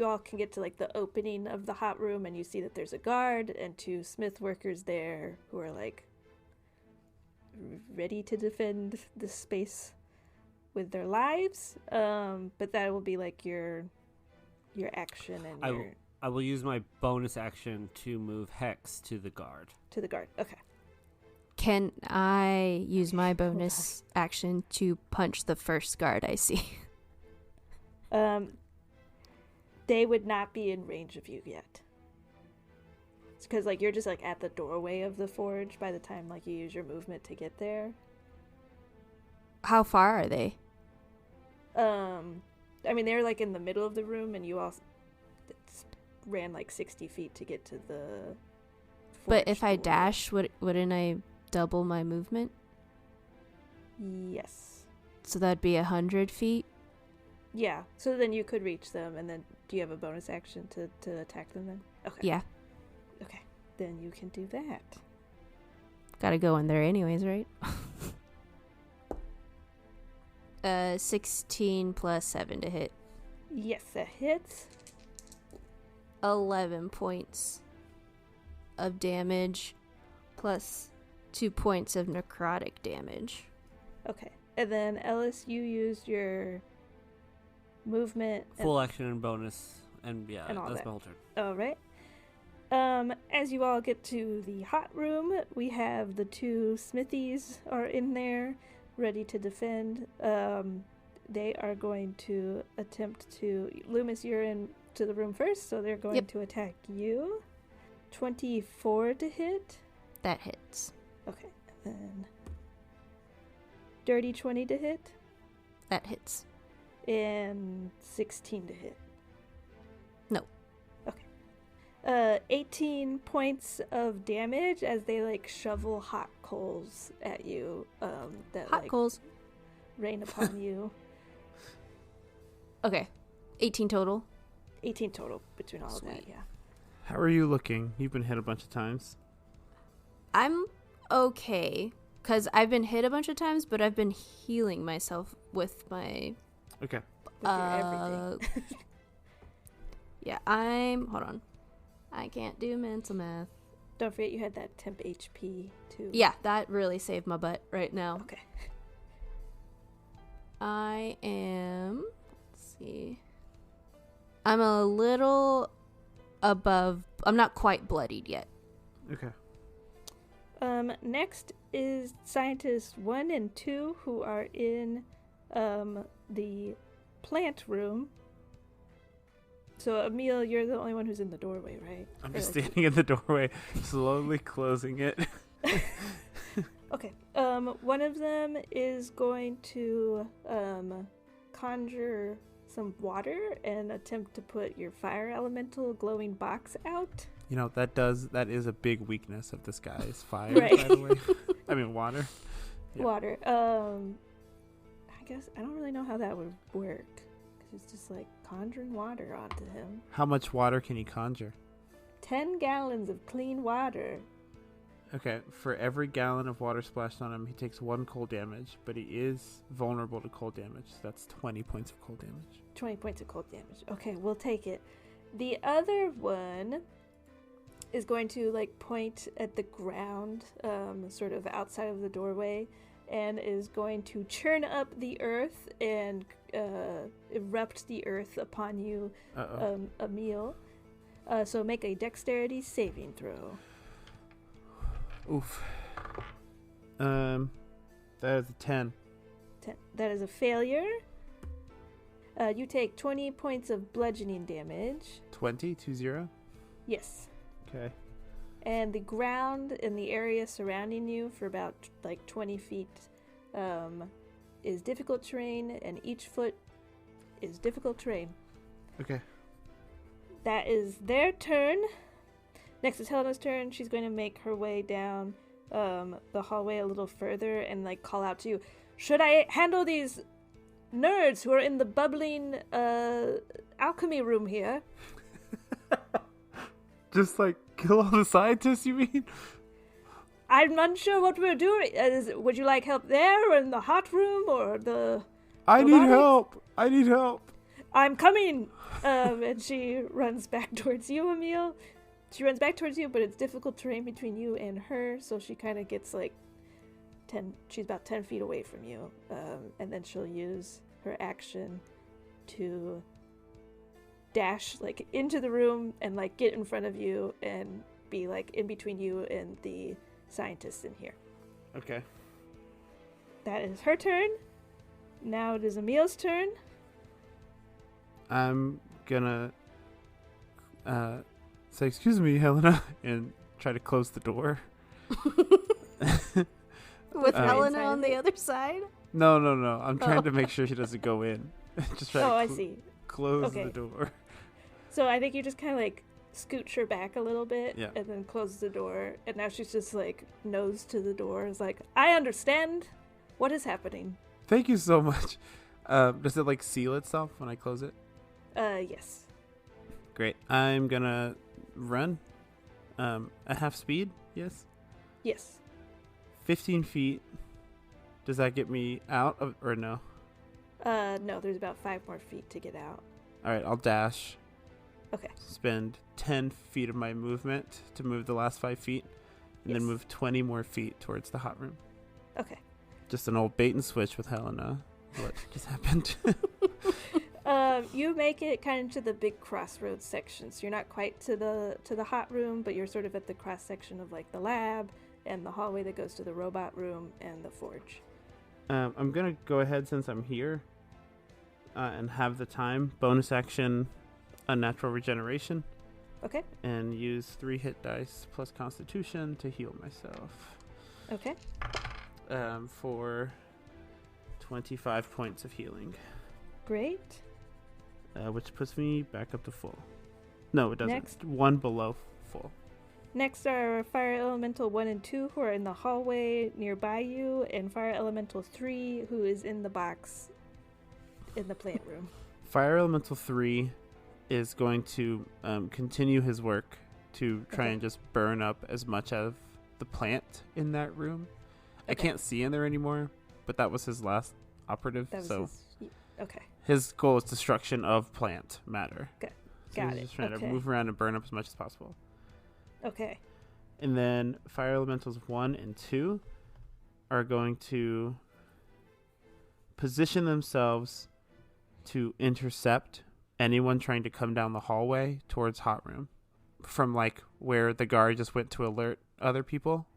all can get to like the opening of the hot room, and you see that there's a guard and 2 smith workers there who are like ready to defend the space with their lives. But that will be like your action and I will use my bonus action to move Hex to the guard. to the guard. Okay. Can I use my bonus action to punch the first guard I see? They would not be in range of you yet. It's because like you're just like at the doorway of the forge by the time like you use your movement to get there. How far are they? I mean they're like in the middle of the room, and you all ran like 60 feet to get to the forge But if I door. dash, wouldn't I double my movement? Yes. So that'd be 100 feet. Yeah. So then you could reach them, and then do you have a bonus action to attack them then? Okay. Yeah. Okay. Then you can do that. Gotta go in there anyways, right? 16 plus 7 to hit. Yes, that hits. 11 points of damage plus 2 points of necrotic damage. Okay. And then Ellis, you used your movement. Full action and bonus, and yeah, and all that's that. my whole turn. All right. As you all get to the hot room, we have the 2 smithies are in there, ready to defend. They are going to attempt to. Loomis, you're in to the room first, so they're going to attack you. 24 to hit. That hits. Okay. And then dirty 20 to hit. That hits. And 16 to hit. No. Okay. 18 points of damage as they like shovel hot coals at you. That Hot like coals. rain upon you. Okay. 18 total. 18 total between all of that. Sweet. Yeah. How are you looking? You've been hit a bunch of times. I'm okay because I've been hit a bunch of times, but I've been healing myself with my. Okay. With your everything. Yeah, hold on. I can't do mental math. Don't forget you had that temp HP too. Yeah, that really saved my butt right now. Okay. I am. Let's see. I'm a little above. I'm not quite bloodied yet. Okay. Next is scientists 1 and 2 who are in the plant room. So Emil, you're the only one who's in the doorway, right? I'm Or, just like, standing in the doorway, slowly closing it. Okay. One of them is going to conjure some water and attempt to put your fire elemental glowing box out. You know, that is a big weakness of this guy is fire, Right. by the way. I mean, water. Yeah. Water. I guess I don't really know how that would work. Because it's just like conjuring water onto him. How much water can he conjure? 10 gallons of clean water. Okay, for every gallon of water splashed on him, he takes 1 cold damage, but he is vulnerable to cold damage. So that's 20 points of cold damage. 20 points of cold damage. Okay, we'll take it. The other one is going to like point at the ground, sort of outside of the doorway, and is going to churn up the earth and erupt the earth upon you, a meal. So make a dexterity saving throw. Oof. That is a 10. 10. That is a failure. You take 20 points of bludgeoning damage. 20? 2-0? Yes. Okay. And the ground in the area surrounding you for about like 20 feet is difficult terrain, and each foot is difficult terrain. Okay. That is their turn. Next is Helena's turn. She's going to make her way down the hallway a little further and like call out to you. Should I handle these nerds who are in the bubbling alchemy room here? Just like kill all the scientists, you mean? I'm unsure what we're doing. Would you like help there or in the hot room or the... I need robotics? help. I need help. I'm coming. And she runs back towards you, Emil. She runs back towards you, but it's difficult terrain between you and her, so she kind of gets like 10... She's about 10 feet away from you. And then she'll use her action to dash like into the room and like get in front of you and be like in between you and the scientists in here. Okay. That is her turn. Now it is Emil's turn. I'm gonna say, excuse me, Helena, and try to close the door. With Helena Inside on of the it? other side? No. I'm trying to make sure she doesn't go in. Just try Oh, to I see. close Okay. the door. So I think you just kind of like scooch her back a little bit, Yeah. and then close the door. And now she's just like nose to the door. Is like, I understand what is happening. Thank you so much. Does it like seal itself when I close it? Yes. Great. I'm gonna run at half speed. Yes. Yes. 15 feet. Does that get me out of, or no? No, there's about 5 more feet to get out. All right, I'll dash. Okay. Spend 10 feet of my movement to move the last 5 feet, and then Yes. move 20 more feet towards the hot room. Okay. Just an old bait and switch with Helena. What just happened? You make it kind of to the big crossroads section. So you're not quite to the hot room, but you're sort of at the cross section of like the lab and the hallway that goes to the robot room and the forge. I'm gonna go ahead since I'm here and have the time. Bonus action, unnatural regeneration. Okay. And use 3 hit dice plus Constitution to heal myself. Okay. For 25 points of healing. Great. Which puts me back up to full. No, it doesn't. Next. 1 below full. Next are Fire Elemental 1 and 2, who are in the hallway nearby you, and Fire Elemental 3, who is in the box in the plant room. Fire Elemental 3 is going to continue his work to try Okay. and just burn up as much of the plant in that room. I Okay. can't see in there anymore, but that was his last operative. That was So okay. his goal is destruction of plant matter. Got So he's it. just trying to Okay. move around and burn up as much as possible. Okay. And then Fire Elementals 1 and 2 are going to position themselves to intercept anyone trying to come down the hallway towards Hot Room from like where the guard just went to alert other people.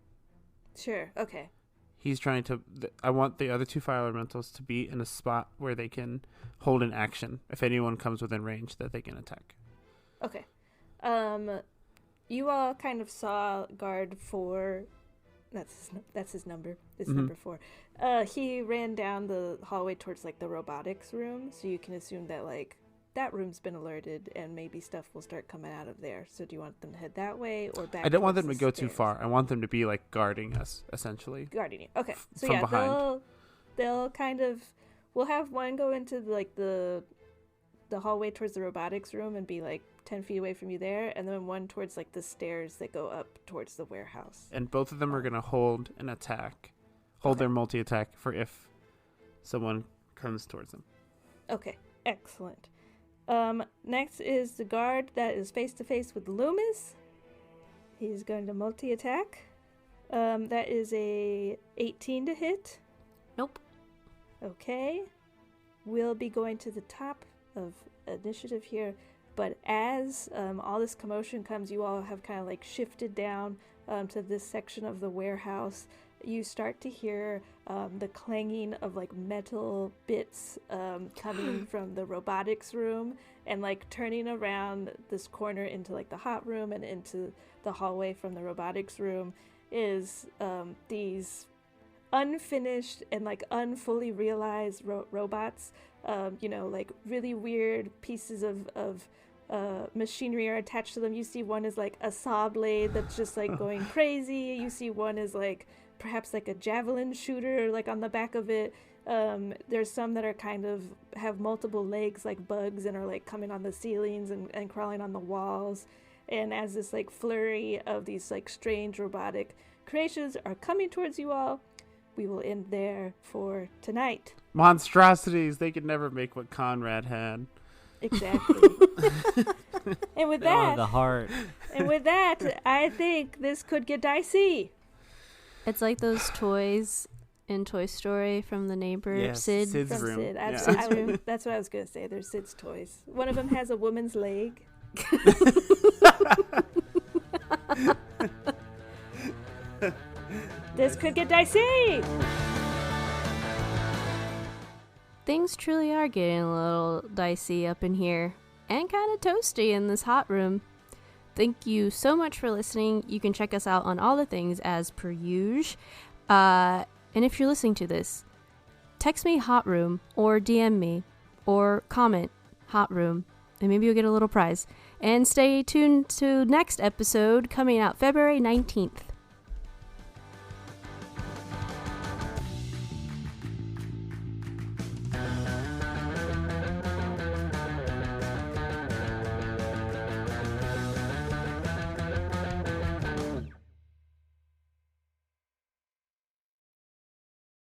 Sure. Okay. He's trying to... I want the other 2 Fire Elementals to be in a spot where they can hold an action if anyone comes within range that they can attack. Okay. You all kind of saw guard 4 That's his number. It's Mhm. number 4. He ran down the hallway towards like the robotics room, so you can assume that like that room's been alerted and maybe stuff will start coming out of there. So do you want them to head that way or back? I don't want towards them to the go too stairs? far. I want them to be like guarding us, essentially. Guarding you. Okay. So From yeah, behind. they'll kind of, we'll have one go into like the hallway towards the robotics room and be like 10 feet away from you there, and then one towards like the stairs that go up towards the warehouse. And both of them are gonna hold Okay. their multi-attack for if someone comes towards them. Okay, excellent. Next is the guard that is face to face with Loomis. He's going to multi-attack. That is a 18 to hit. Nope. Okay. We'll be going to the top of initiative here, but as all this commotion comes, you all have kind of like shifted down to this section of the warehouse. You start to hear the clanging of like metal bits coming from the robotics room, and like turning around this corner into like the hot room and into the hallway from the robotics room is these unfinished and like unfully realized robots. Like really weird pieces of machinery are attached to them. You see one is like a saw blade that's just like going crazy. You see one is like perhaps like a javelin shooter like on the back of it. There's some that are kind of have multiple legs like bugs and are like coming on the ceilings and crawling on the walls. And as this like flurry of these like strange robotic creations are coming towards you all, we will end there for tonight. Monstrosities! They could never make what Conrad had. Exactly. And with Oh, that, the heart. I think this could get dicey. It's like those toys in Toy Story from the neighbor, Yes, Sid. Sid's From room. Sid. Yeah. Absolutely. That's what I was going to say. They're Sid's toys. One of them has a woman's leg. This could get dicey. Things truly are getting a little dicey up in here, and kind of toasty in this hot room. Thank you so much for listening. You can check us out on all the things as per usual. And if you're listening to this, text me hot room or DM me or comment hot room, and maybe you'll get a little prize. And stay tuned to next episode coming out February 19th.